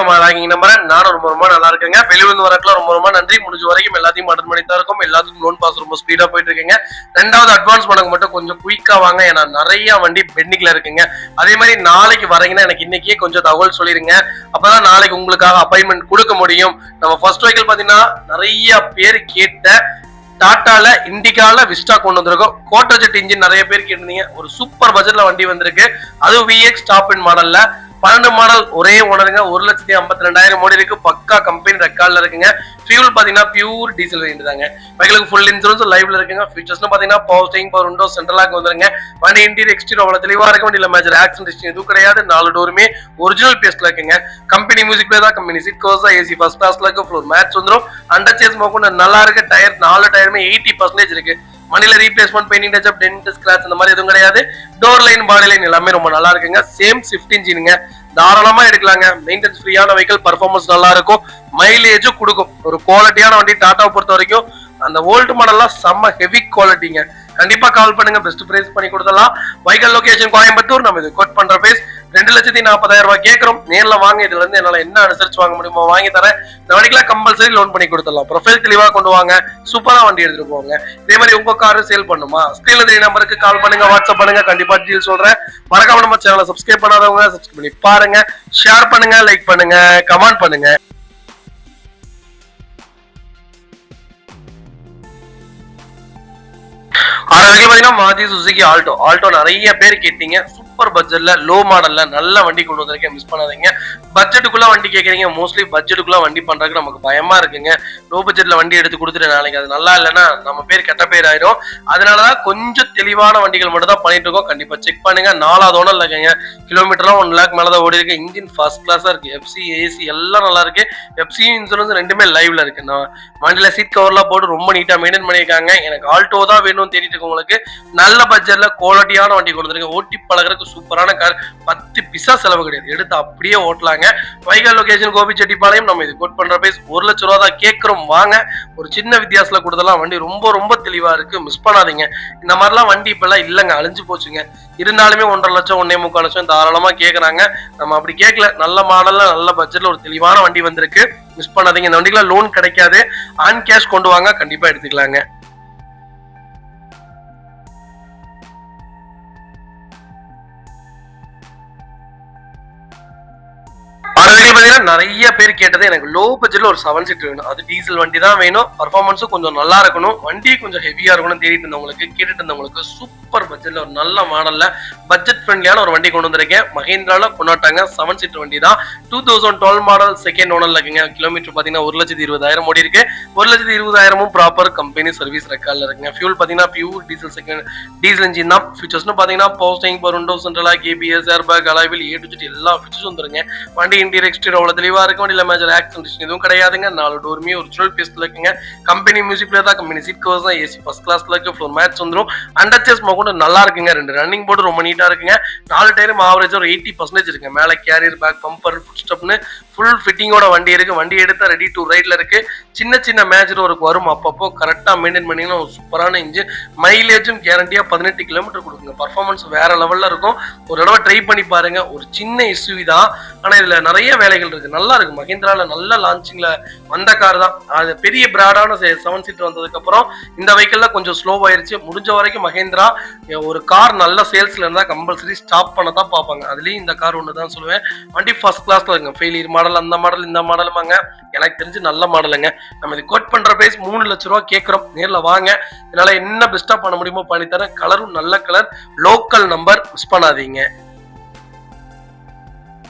நம்புறேன். நானும் ரொம்ப நல்லா இருக்கேங்க. வெளியிலிருந்து வரக்குலாம் ரொம்ப நன்றி. முடிஞ்ச வரைக்கும் எல்லாத்தையும் அட்டன் பண்ணி தான் இருக்கும். எல்லாத்துக்கும் லோன் பாஸ் ரொம்ப ஸ்பீடா போயிட்டு இருக்குங்க. ரெண்டாவது அட்வான்ஸ் பணம் மட்டும் கொஞ்சம் குயிக்கா வாங்க. ஏன்னா நிறைய வண்டி பெண்டிங்ல இருக்குங்க. அதே மாதிரி நாளைக்கு வரீங்கன்னா எனக்கு இன்னைக்கே கொஞ்சம் தகவல் சொல்லிருங்க. அப்பதான் நாளைக்கு உங்களுக்காக அப்பாயின்மெண்ட் கொடுக்க முடியும். நம்ம ஃபர்ஸ்ட் வெஹிக்கிள் பாத்தீங்கன்னா நிறைய பேர் கேட்ட டாட்டால இண்டிகால விஸ்டா கொண்டு வந்திருக்கோம். குவார்டர் ஜெட் இன்ஜின் நிறைய பேர் கேட்டிருந்தீங்க. ஒரு சூப்பர் பட்ஜெட்ல வண்டி வந்திருக்கு. அதுவும் விஎக்ஸ் டாப் இன் மாடல்ல 12 மாடல் ஒரே ஓனருங்க. 1,52,000 ஓடி இருக்கு. பக்கா கம்பெனி ரெக்கார்ட்ல இருக்குங்க. ஃபியூல் பாத்தீங்கன்னா பியூர் டீசல் வேண்ட் தாங்க. பைகளுக்கு ஃபுல் இன்சூரன்ஸ் லைவ்ல இருக்குங்க. ஃபீச்சர்ஸ் பாத்தீங்கன்னா power steering, power window, central lock வந்துருங்க. வண்டி இன்டீரியர் எக்ஸ்டீரியர் அவ்வளவு தெளிவா இருக்க வண்டியில மேஜர் ஆக்சிடென்ட் எதுவும் கிடையாது. 4 டோருமே ஒரிஜினல் பேஸ்ட்ல இருக்குங்க. கம்பெனி மியூசிக் பிளே தான், கம்பெனி சீட் கவர்ஸ் தான், ஏசி ஃபர்ஸ்ட் கிளாஸ்ல இருக்கு. ஃப்ளோர் மேட்ச் வந்துரும். அண்டர் சேஸ் மோக்கொண்டு நல்லா இருக்கு. டயர் 4 டயருமே 80% இருக்கு. மணில replacement, painting touch up, dent scratch அந்த மாதிரி எதுவும் கிடையாது. டோர் லைன், பாடி லைன் எல்லாமே ரொம்ப நல்லா இருக்குங்க. சேம் ஸ்விஃப்ட் இன்ஜினுங்க. தாராளமா எடுக்கலாங்க. மெயின்டெனன்ஸ் ஃப்ரீயான வெஹிக்கிள், பர்ஃபார்மன்ஸ் நல்லா இருக்கும், மைலேஜும் கொடுக்கும். ஒரு குவாலிட்டியான வண்டி டாட்டாவை பொறுத்த வரைக்கும். அந்த ஓல்டு மாடல்லாம் செம்ம ஹெவி குவாலிட்டிங்க. கண்டிப்பா கால் பண்ணுங்க, பெஸ்ட் பிரைஸ் பண்ணி கொடுத்துடலாம். Vehicle location Coimbatore. நம்ம இது கோட் பண்ற பிரைஸ் 2,40,000 கேட்கிறோம். நேர்ல வாங்க. இதுல இருந்து என்னால என்ன அனுசரிச்சு வாங்க முடியுமோ வாங்கி தரேன். இந்த வண்டிக்கெல்லாம் கம்பல்சரி லோன் பண்ணி கொடுத்துடலாம். ப்ரொஃபைல் தெளிவா கொண்டு வாங்க. சூப்பரா வண்டி எடுத்துட்டு போங்க. இதே மாதிரி உங்க காரு சேல் பண்ணுமா, ஸ்கிரீன்ல தெரிய நம்பருக்கு கால் பண்ணுங்க, வாட்ஸ்அப் பண்ணுங்க. கண்டிப்பா டீல் சொல்றேன். மறக்காம நம்ம சேனலை சப்ஸ்கிரைப் பண்ணாதவங்க சப்ஸ்கிரைப் பண்ணி பாருங்க, ஷேர் பண்ணுங்க, லைக் பண்ணுங்க, கமெண்ட் பண்ணுங்க. பாத்தீங்கன்னா மாருதி சுசுகி ஆல்டோ நிறைய பேர் கேட்டீங்க. சூப்பர் பட்ஜெட்ல லோ மாடல்ல நல்ல வண்டி கொண்டு வந்திருக்கேன். மிஸ் பண்ணாதீங்க. பட்ஜெட்டுக்குள்ள வண்டி கேட்கறீங்க. மோஸ்ட்லி பட்ஜெட்டுக்குள்ள வண்டி பண்றதுக்கு நமக்கு பயமா இருக்குங்க. லோ பட்ஜெட்ல வண்டி எடுத்து கொடுத்துட்டு நாளைக்கு அது நல்லா இல்லைன்னா நம்ம பேர் கெட்ட பேர் ஆயிரும். அதனாலதான் கொஞ்சம் தெளிவான வண்டிகள் மட்டும் தான் பண்ணிட்டு இருக்கோம். கண்டிப்பா செக் பண்ணுங்க. 4வது ஓனர் இருக்குங்க. கிலோமீட்டர்லாம் 1 லேக் மேலதான் ஓடி இருக்கு. இன்ஜின் ஃபர்ஸ்ட் கிளாஸா இருக்கு. எஃப்சி, ஏசி எல்லாம் நல்லா இருக்கு. எஃப்சி இன்சூரன்ஸ் ரெண்டுமே லைவ்ல இருக்கு. நான் வண்டியில சீட் கவர்லாம் போட்டு ரொம்ப நீட்டா மெயின்டைன் பண்ணியிருக்காங்க. எனக்கு ஆல்டோ தான் வேணும்னு தேடிட்டு இருக்கு உங்களுக்கு. நல்ல பட்ஜெட்ல குவாலிட்டியான வண்டி கொண்டு வந்திருக்கேன். ஓட்டி பழகிறதுக்கு சூப்பரான கார். 10 பைசா செலவு கிடையாது. எடுத்து அப்படியே ஓட்டலாங்க. வைகல் லொகேஷன் கோபிச்செட்டிப்பாளையம். நம்ம இது கோட் பண்ற பிரைஸ் 1 லட்சம் ரூபா தான் கேட்கிறோம். வாங்க. ஒரு சின்ன வித்தியாசத்துல கொடுத்தலாம். வண்டி ரொம்ப தெளிவா இருக்கு. மிஸ் பண்ணாதீங்க. இந்த மாதிரிலாம் வண்டி இப்ப எல்லாம் இல்லங்க, அழிஞ்சு போச்சுங்க. இருந்தாலுமே 1.5 லட்சம் 1.25 லட்சம் தாராளமா கேட்கறாங்க. நம்ம அப்படி கேட்கல. நல்ல மாடல்ல நல்ல பட்ஜெட்ல ஒரு தெளிவான வண்டி வந்திருக்கு. மிஸ் பண்ணாதீங்க. இந்த வண்டிக்குலாம் லோன் கிடைக்காது. ஆன் கேஷ் கொண்டு வாங்க, கண்டிப்பா எடுத்துக்கலாங்க. நிறைய பேர் கேட்டது எனக்கு லோ பட்ஜெட்ல ஒரு 7 சீட் வேணும். அது டீசல் வண்டி தான் வேணும். பர்ஃபார்மன்ஸும் கொஞ்சம் நல்லா இருக்கணும். வண்டி கொஞ்சம் ஹெவியா இருக்கணும். தேடிட்டு இருந்தவங்களுக்கு, கேட்டுட்டு இருந்தவங்களுக்கு சூப்பர் பட்ஜெட்ல ஒரு நல்ல மாடல்ல பட்ஜெட் ஃப்ரெண்ட்லியான ஒரு வண்டி கொண்டு வந்திருக்கேன். மஹேந்திரால கொண்டாட்டாங்க. 7 சீட் வண்டி தான். 2012 மாடல் செகண்ட் ஓனர்ல இருக்குங்க. கிலோமீட்டர் பாத்தீங்கன்னா 1,20,000 ஓடி இருக்கு. 1,20,000 ப்ராப்பர் கம்பெனி சர்வீஸ் ரெக்கார்ட்ல இருக்குங்க. ஃபியூல் பாத்தீங்கன்னா பியூர் டீசல் இன்ஜின் தான். ஃபீச்சர்ஸ்னு பாத்தீங்கன்னா power steering, power window, central lock, ABS, airbag, alloy wheel, A to Z எல்லா ஃபீச்சர்ஸும் வந்துருங்க. வண்டி இன்டீரியர் எக்ஸ்டீரியர் அவ்வளவு தெளிவா இருக்கும். வண்டியில மேஜர் ஆக்சிடென்ட் எதுவும் கிடையாதுங்க. 4 டோருமே ஒரிஜினல் பேஸ்ட்ல இருக்குங்க. கம்பெனி மியூசிக் பிளே தான், கம்பெனி சீட் கவர்ஸ் தான், ஏசி ஃபர்ஸ்ட் கிளாஸ்ல இருக்கு. ஃப்ளோர் மேட்ச் வந்துரும். அண்டர் சேஸ் மோக்கொண்டு நல்லா இருக்குங்க. 2 ரன்னிங் போர்டு ரொம்ப நீட்டா இருக்குங்க. 4 டயரும் ஆவரேஜா ஒரு 80% இருக்குங்க. மேல கேரியர், பேக் பம்பர், ஃபுட் ஸ்டெப்னு ஃபுல் ஃபிட்டிங்கோட வண்டி இருக்கு. வண்டி எடுத்தா ரெடி டு ரைட்ல இருக்கு. சின்ன மேஜர் ஒர்க் வரும். அப்பப்போ கரெக்டா மெயின்டைன் பண்ணீங்கன்னா ஒரு சூப்பரான இன்ஜின். மைலேஜும் கேரண்டியா 18 கிலோமீட்டர் கொடுக்குங்க. பர்ஃபார்மன்ஸ் வேற லெவல்ல இருக்கும். ஒரு தடவை ட்ரை பண்ணி பாருங்க. ஒரு சின்ன எஸ்யூவி தான், ஆனா இதுல நிறைய வேலைகள் இருக்கு. நல்லா இருக்கு. மஹேந்திரால நல்ல லான்ச்சிங்ல வந்த கார் தான். அது பெரிய பிராடான 7 சீட் வந்ததுக்கு அப்புறம் இந்த வெஹிக்கிள்ல கொஞ்சம் ஸ்லோ ஆயிருச்சு. முடிஞ்ச வரைக்கும் மஹேந்திரா ஒரு கார் நல்ல சேல்ஸ்ல இருந்தா கம்பல்சரி ஸ்டாப் பண்ண தான் பார்ப்பாங்க. அதுலயும் இந்த கார் ஒன்று தான் சொல்லுவேன். வண்டி ஃபர்ஸ்ட் கிளாஸ்ல இருக்குங்க. ஃபெயிலியர் மாடல், அந்த மாடல், இந்த மாடலுமாங்க. எனக்கு தெரிஞ்சு நல்ல மாடலுங்க. நம்ம இது கோட் பண்ற பிரைஸ் 3 லட்சம் ரூபா கேட்கிறோம். நேர்ல வாங்க. இதனால என்ன பெஸ்டா பண்ண முடியுமோ பண்ணித்தரேன். கலரும் நல்ல கலர், லோக்கல் நம்பர், மிஸ் பண்ணாதீங்க.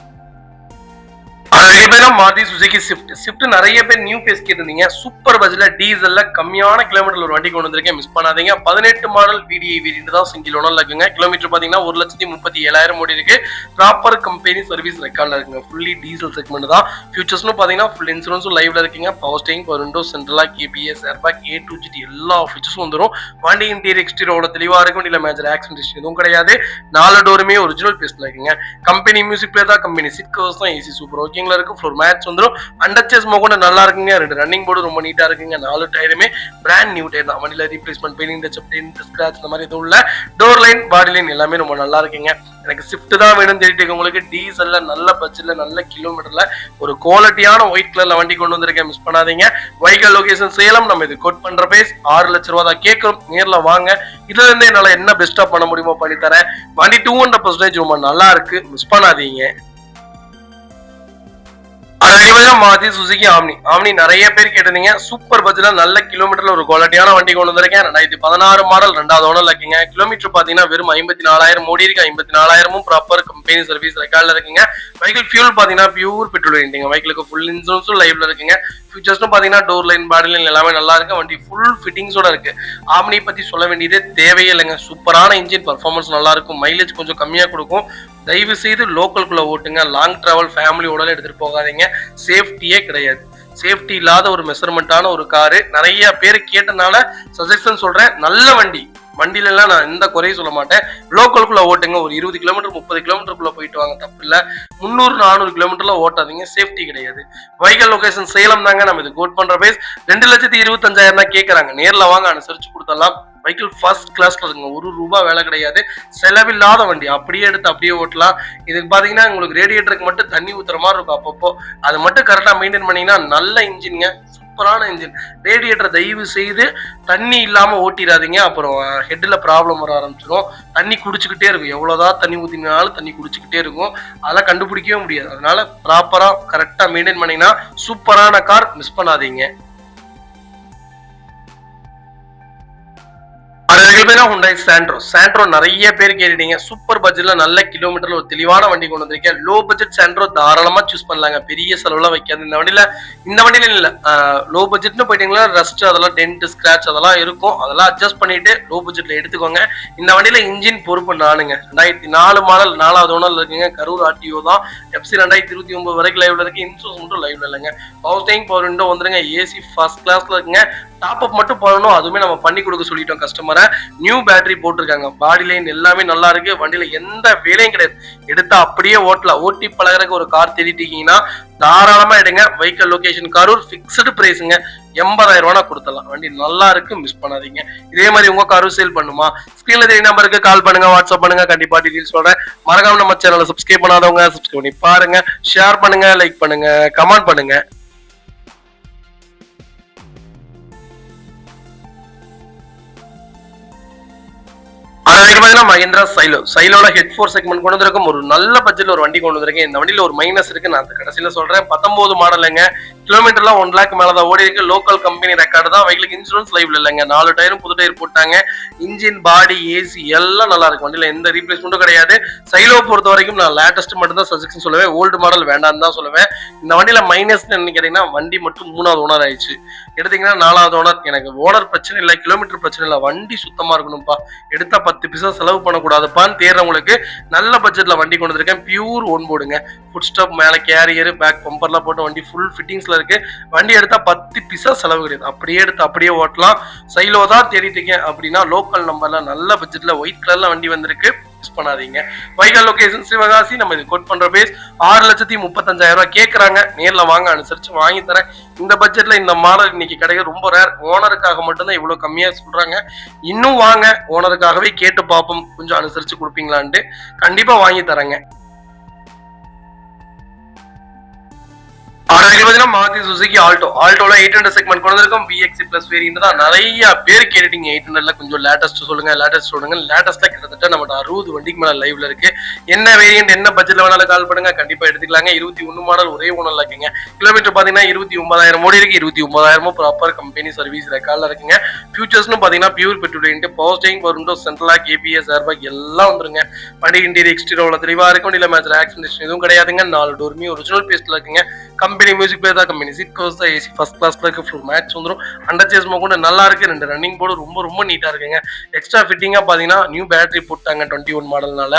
மாருதி சுசுகி ஸ்விஃப்ட் நிறைய பேர் நியூ பேஸ் கேட்டிருந்தீங்க. சூப்பர் பட்ஜெட்ல டீசல்ல கம்மியான கிலோமீட்டர் ஒரு வண்டி கொண்டு வந்திருக்கேன். மிஸ் பண்ணாதீங்க. 18 மாடல் VDI வேரியன்ட் தான், சிங்கிள் ஓனர்ல இருக்குங்க. கிலோமீட்டர் பாத்தீங்கன்னா 1,37,000 ஓடி இருக்கு. ப்ராப்பர் கம்பெனி சர்வீஸ் ரெக்கார்ட்ல இருக்குங்க. ஃபுல்லி டீசல் செக்மெண்ட் தான். ஃபியூச்சர்ஸ்னு பாத்தீங்கன்னா ஃபுல் இன்சூரன்ஸும் லைவ்ல இருக்குங்க. Power steering, power window, central lock, ABS, airbag, A to Z எல்லா ஃபீச்சர்ஸும் வந்துரும். வண்டி இன்டீரியர் எக்ஸ்டீரியரோட தெளிவா இருக்கும். இல்ல மேஜர் ஆக்சிடென்ட் எதுவும் கிடையாது. 4 டோருமே ஒரிஜினல் பேஸ்ட்ல இருக்குங்க. கம்பெனி மியூசிக் பிளே தான், கம்பெனி சீட் கவர்ஸ் தான், ஏசி சூப்பர் ஓகேங்களா. ஸ்மோக்ல இருக்கு, ஃப்ளோர் மேட்ச் வந்துடும். அண்டர்ச்சேஸ் ஸ்மோக் கூட நல்லா இருக்குங்க. 2 ரன்னிங் போர்டு ரொம்ப நீட்டா இருக்குங்க. 4 டயருமே பிராண்ட் நியூ டயர் தான். வண்டியில replacement, painting, touch up, dent, scratch இந்த மாதிரி எதுவும் இல்ல. டோர் லைன், பாடி லைன் எல்லாமே ரொம்ப நல்லா இருக்குங்க. எனக்கு ஸ்விஃப்ட் தான் வேணும்னு தேடிட்டு உங்களுக்கு டீசல்ல நல்ல பட்ஜெட்ல நல்ல கிலோமீட்டர்ல ஒரு குவாலிட்டியான ஒயிட் கலர்ல வண்டி கொண்டு வந்திருக்கேன். மிஸ் பண்ணாதீங்க. வைக்கல் லொகேஷன் சேலம். நம்ம இது கோட் பண்ற பேஸ் 6 லட்சம் ரூபாய் தான் கேட்கிறோம். நேர்ல வாங்க. இதுல இருந்து என்னால என்ன பெஸ்டா பண்ண முடியுமோ பண்ணி தரேன். வண்டி 200% ரொம்ப நல்லா இருக்கு. மிஸ் பண்ணாதீங்க. மாருதி சுசுகி ஆம்னி நிறைய பேர் கேட்டிருந்தீங்க. சூப்பர் பட்ஜெட்ல நல்ல கிலோமீட்டர்ல ஒரு குவாலிட்டியான வண்டி கொண்டு வந்திருக்கேன். 2016 மாடல் 2வது ஓனர்ல இருக்குங்க. கிலோமீட்டர் பாத்தீங்கன்னா வெறும் 54,000 ஓடி இருக்கு. 54,000 ப்ராப்பர் கம்பெனி சர்வீஸ் ரெக்கார்ட்ல இருக்குங்க. வெஹிக்கிள் ஃபியூல் பாத்தீங்கன்னா பியூர் பெட்ரோல் வேண்டிங்க. வெஹிக்கிளுக்கு ஃபுல் இன்சூரன்ஸும் லைவ்ல இருக்குங்க. ஃபியூச்சர்ஸும் பாத்தீங்கன்னா டோர் லைன், பாடி லைன் எல்லாமே நல்லா இருக்கு. வண்டி ஃபுல் ஃபிட்டிங்ஸோட இருக்கு. ஆம்னி பத்தி சொல்ல வேண்டியதே தேவையே இல்லைங்க. சூப்பரான இன்ஜின், பர்ஃபார்மன்ஸ் நல்லா இருக்கும். மைலேஜ் கொஞ்சம் கம்மியா கொடுக்கும். தயவு செய்து லோக்கல்குள்ள ஓட்டுங்க. லாங் டிராவல் ஃபேமிலியோட எடுத்துட்டு போகாதீங்க. சேஃப்டியே கிடையாது. சேஃப்டி இல்லாத ஒரு மெஷர்மெண்டான ஒரு காரு. நிறைய பேர் கேட்டனால சஜஷன் சொல்றேன். நல்ல வண்டி. வண்டியில எல்லாம் நான் எந்த குறையும் சொல்ல மாட்டேன். லோக்கலுக்குள்ள ஓட்டுங்க. ஒரு 20 கிலோமீட்டர் 30 கிலோமீட்டருக்குள்ள போயிட்டு வாங்க, தப்பு இல்ல. 300-400 கிலோமீட்டர்ல ஓட்டாதீங்க. சேஃப்டி கிடையாது. வைக்கல் லொகேஷன் சேலம் தாங்க. நம்ம இது கோட் பண்ற பேஸ் 2,25,000 தான் கேட்கறாங்க. நேர்ல வாங்க, அனுசரிச்சு கொடுத்துடலாம். வெஹிக்கிள் ஃபர்ஸ்ட் கிளாஸ்ல இருக்குங்க. ₹1 வேலை கிடையாது. செலவில்லாத வண்டி. அப்படியே எடுத்து அப்படியே ஓட்டலாம். இதுக்கு பாத்தீங்கன்னா உங்களுக்கு ரேடியேட்டருக்கு மட்டும் தண்ணி ஊத்துற மாதிரி இருக்கும் அப்பப்போ. அதை மட்டும் கரெக்டா மெயின்டைன் பண்ணீங்கன்னா நல்ல இன்ஜின்ங்க. சூப்பரான இன்ஜின். ரேடியேட்டர் தயவு செய்து தண்ணி இல்லாம ஓட்டிடாதீங்க. அப்புறம் ஹெட்ல ப்ராப்ளம் வர ஆரம்பிச்சிடும். தண்ணி குடிச்சுக்கிட்டே இருக்கும். எவ்வளவுதான் தண்ணி ஊத்தினாலும் தண்ணி குடிச்சுக்கிட்டே இருக்கும். அதெல்லாம் கண்டுபிடிக்கவே முடியாது. அதனால ப்ராப்பரா கரெக்டா மெயின்டைன் பண்ணீங்கன்னா சூப்பரான கார். மிஸ் பண்ணாதீங்க. சாண்ட்ரோ நிறைய பேர் கேட்டீங்க. சூப்பர் பட்ஜெட்ல நல்ல கிலோமீட்டர்ல ஒரு தெளிவான வண்டி கொண்டு வந்திருக்கேன். லோ பட்ஜெட் சாண்ட்ரோ தாராளமா சூஸ் பண்ணலாங்க. பெரிய செலவுலாம் வைக்காது. இந்த வண்டியில இல்ல. லோ பட்ஜெட்னு போயிட்டீங்களா, ரஸ்ட் அதெல்லாம், டென்ட், ஸ்கிராட்ச் அதெல்லாம் இருக்கும். அதெல்லாம் அட்ஜஸ்ட் பண்ணிட்டு லோ பட்ஜெட்ல எடுத்துக்கோங்க. இந்த வண்டியில இன்ஜின் பொறுப்பு நானுங்க. 2004 மாடல் 4வது ஓனர்ல இருக்குங்க. கரூர் ஆர்டிஓ தான். FC 2029 வரைக்கும் லைவ்ல இருக்கு. இன்சூரன்ஸ் மட்டும் லைவ்ல இல்லைங்க. பவர் ஸ்டீரிங், பவர் விண்டோ வந்துருங்க. ஏசி ஃபர்ஸ்ட் கிளாஸ்ல இருக்குங்க. டாப் அப் மட்டும் பண்ணணும். அதுவுமே நம்ம பண்ணி கொடுக்க சொல்லிட்டோம் கஸ்டமரை. நியூ பேட்டரி போட்டிருக்காங்க. பாடி லைன் எல்லாமே நல்லா இருக்கு. வண்டியில எந்த வேலையும் கிடையாது. எடுத்தா அப்படியே ஓட்டலாம். ஓட்டி பழகிறதுக்கு ஒரு கார் தேடிட்டீங்கன்னா தாராளமா எடுங்க. Vehicle location Karur. பிக்ஸ்டு பிரைஸுங்க. 80,000 ரூபா கொடுத்தலாம். வண்டி நல்லா இருக்கு. மிஸ் பண்ணாதீங்க. இதே மாதிரி உங்க காரும் சேல் பண்ணுமா? ஸ்கிரீன்ல தெரிய நம்பருக்கு கால் பண்ணுங்க, வாட்ஸ்அப் பண்ணுங்க. கண்டிப்பா டீடைல்ஸ் சொல்றேன். மறக்காம நம்ம சேனலை சப்ஸ்கிரைப் பண்ணாதவங்க சப்ஸ்கிரைப் பண்ணி பாருங்க. ஷேர் பண்ணுங்க, லைக் பண்ணுங்க, கமெண்ட் பண்ணுங்க. மஹிந்திரா சைலோல ஹெட் 4 செக்மெண்ட் கொண்டு வந்திருக்கும். ஒரு நல்ல பட்ஜெட்ல ஒரு வண்டி கொண்டு வந்திருக்கேன். இந்த வண்டியில ஒரு மைனஸ் இருக்கு. நான் கடைசியில சொல்றேன். 19 மாடலுங்க. கிலோமீட்டர்லாம் 1 லேக் மேலதான் ஓடி இருக்கு. லோக்கல் கம்பெனி ரெக்கார்டு தான். வெஹிக்கிளுக்கு இன்சூரன்ஸ் லைவ்ல இல்லைங்க. 4 டயரும் புது டயர் போட்டாங்க. இன்ஜின், பாடி, ஏசி எல்லாம் நல்லா இருக்கு. வண்டியில எந்த ரீப்ளேஸ்மெண்ட்டும் கிடையாது. சைலோ பொறுத்த வரைக்கும் நான் லேட்டஸ்ட் மட்டும் தான் சஜஷன் சொல்லுவேன். ஓல்டு மாடல் வேண்டாம்னு தான் சொல்லுவேன். இந்த வண்டியில மைனஸ் என்ன கேட்டீங்கன்னா, வண்டி மட்டும் 3வது ஓனர் ஆயிடுச்சு. எடுத்தீங்கன்னா 4வது ஓனர். எனக்கு ஓனர் பிரச்சனை இல்லை, கிலோமீட்டர் பிரச்சனை இல்லை. வண்டி சுத்தமா இருக்கணும்ப்பா. எடுத்தா 10 பைசா செலவு பண்ணக்கூடாதுப்பான்னு தேர்றவங்களுக்கு நல்ல பட்ஜெட்ல வண்டி கொண்டு வந்திருக்கேன். பியூர் ஒன் போர்டுங்க. ஃபுட் ஸ்டாப், மேல கேரியர், பேக் பம்பர்லாம் போட்டு வண்டி ஃபுல் ஃபிட்டிங்ஸ்ல இருக்கு. வண்டி எடுத்தா 10 பைசா செலவு கிடையாது. அப்படியே எடுத்து அப்படியே ஓட்டலாம். சைலோ தான் தேடிட்டு இருக்கேன் அப்படின்னா லோக்கல் நம்பர்ல நல்ல பட்ஜெட்ல ஒயிட் கலர்ல வண்டி வந்திருக்கு. மிஸ் பண்ணாதீங்க. வைக்கல் லொகேஷன் சிவகாசி. நம்ம இது கோட் பண்ற பேஸ் 6,35,000 ரூபாய் கேட்கறாங்க. நேர்ல வாங்க, அனுசரிச்சு வாங்கி தரேன். இந்த பட்ஜெட்ல இந்த மாடல் இன்னைக்கு கிடைக்க ரொம்ப ரேர். ஓனருக்காக மட்டும்தான் இவ்வளவு கம்மியா சொல்றாங்க. இன்னும் வாங்க, ஓனருக்காகவே கேட்டு பார்ப்போம். கொஞ்சம் அனுசரிச்சு கொடுப்பீங்களான்ட்டு. கண்டிப்பா வாங்கி தரேங்க. மாருதி சுசுகி ஆல்டோல 800 செக்மெண்ட் கொண்டு வந்திருக்கும். VXC பிளஸ் வேரியன்ட் தான். நிறைய பேர் கேட்டீங்க 800ல கொஞ்சம் லேட்டஸ்ட் சொல்லுங்க. லேட்டஸ்ட்ல கிட்டத்தட்ட நம்ம 60 வண்டிக்கு மேல லைவ்ல இருக்கு. என்ன வேரியன்ட், என்ன பட்ஜெட்ல வேணாலும் கால் பண்ணுங்க. கண்டிப்பா எடுத்துக்கலாங்க. 21 மாடல் ஒரே ஓனர்ல இருக்குங்க. கிலோமீட்டர் பாத்தீங்கன்னா 29,000 ஓடி இருக்கு. 29,000 ப்ராப்பர் கம்பெனி சர்வீஸ் ரெக்கார்ட்ல இருக்குங்க. ஃபியூச்சர்ஸ்னு பாத்தீங்கன்னா pure petrol, power steering, power window, central lock, ABS, airbag எல்லாம் வந்துருங்க. வண்டி இன்டீரியர் எக்ஸ்டீரியர் தெளிவா இருக்கும். இல்ல மேட்ச் ஆக்சிடென்ட் எதுவும் கிடையாதுங்க. 4 டோருமே ஒரிஜினல் பேஸ்ட்ல இருக்குங்க. கம்பெனி மியூசிக் பிளேயர் தான். கம்பெனி சீட் கவர்ஸ் தான். ஏசி ஃபர்ஸ்ட் கிளாஸ்ல இருக்கு. ஃபுல் மேட்ச் வந்துடும். அண்டர்ச்சேஸ் கூட நல்லா இருக்கு. 2 ரன்னிங் போர்டு ரொம்ப ரொம்ப நீட்டா இருக்குங்க. எக்ஸ்ட்ரா ஃபிட்டிங்கா பாத்தீங்கன்னா நியூ பேட்டரி போட்டாங்க 21 மாடல்னால.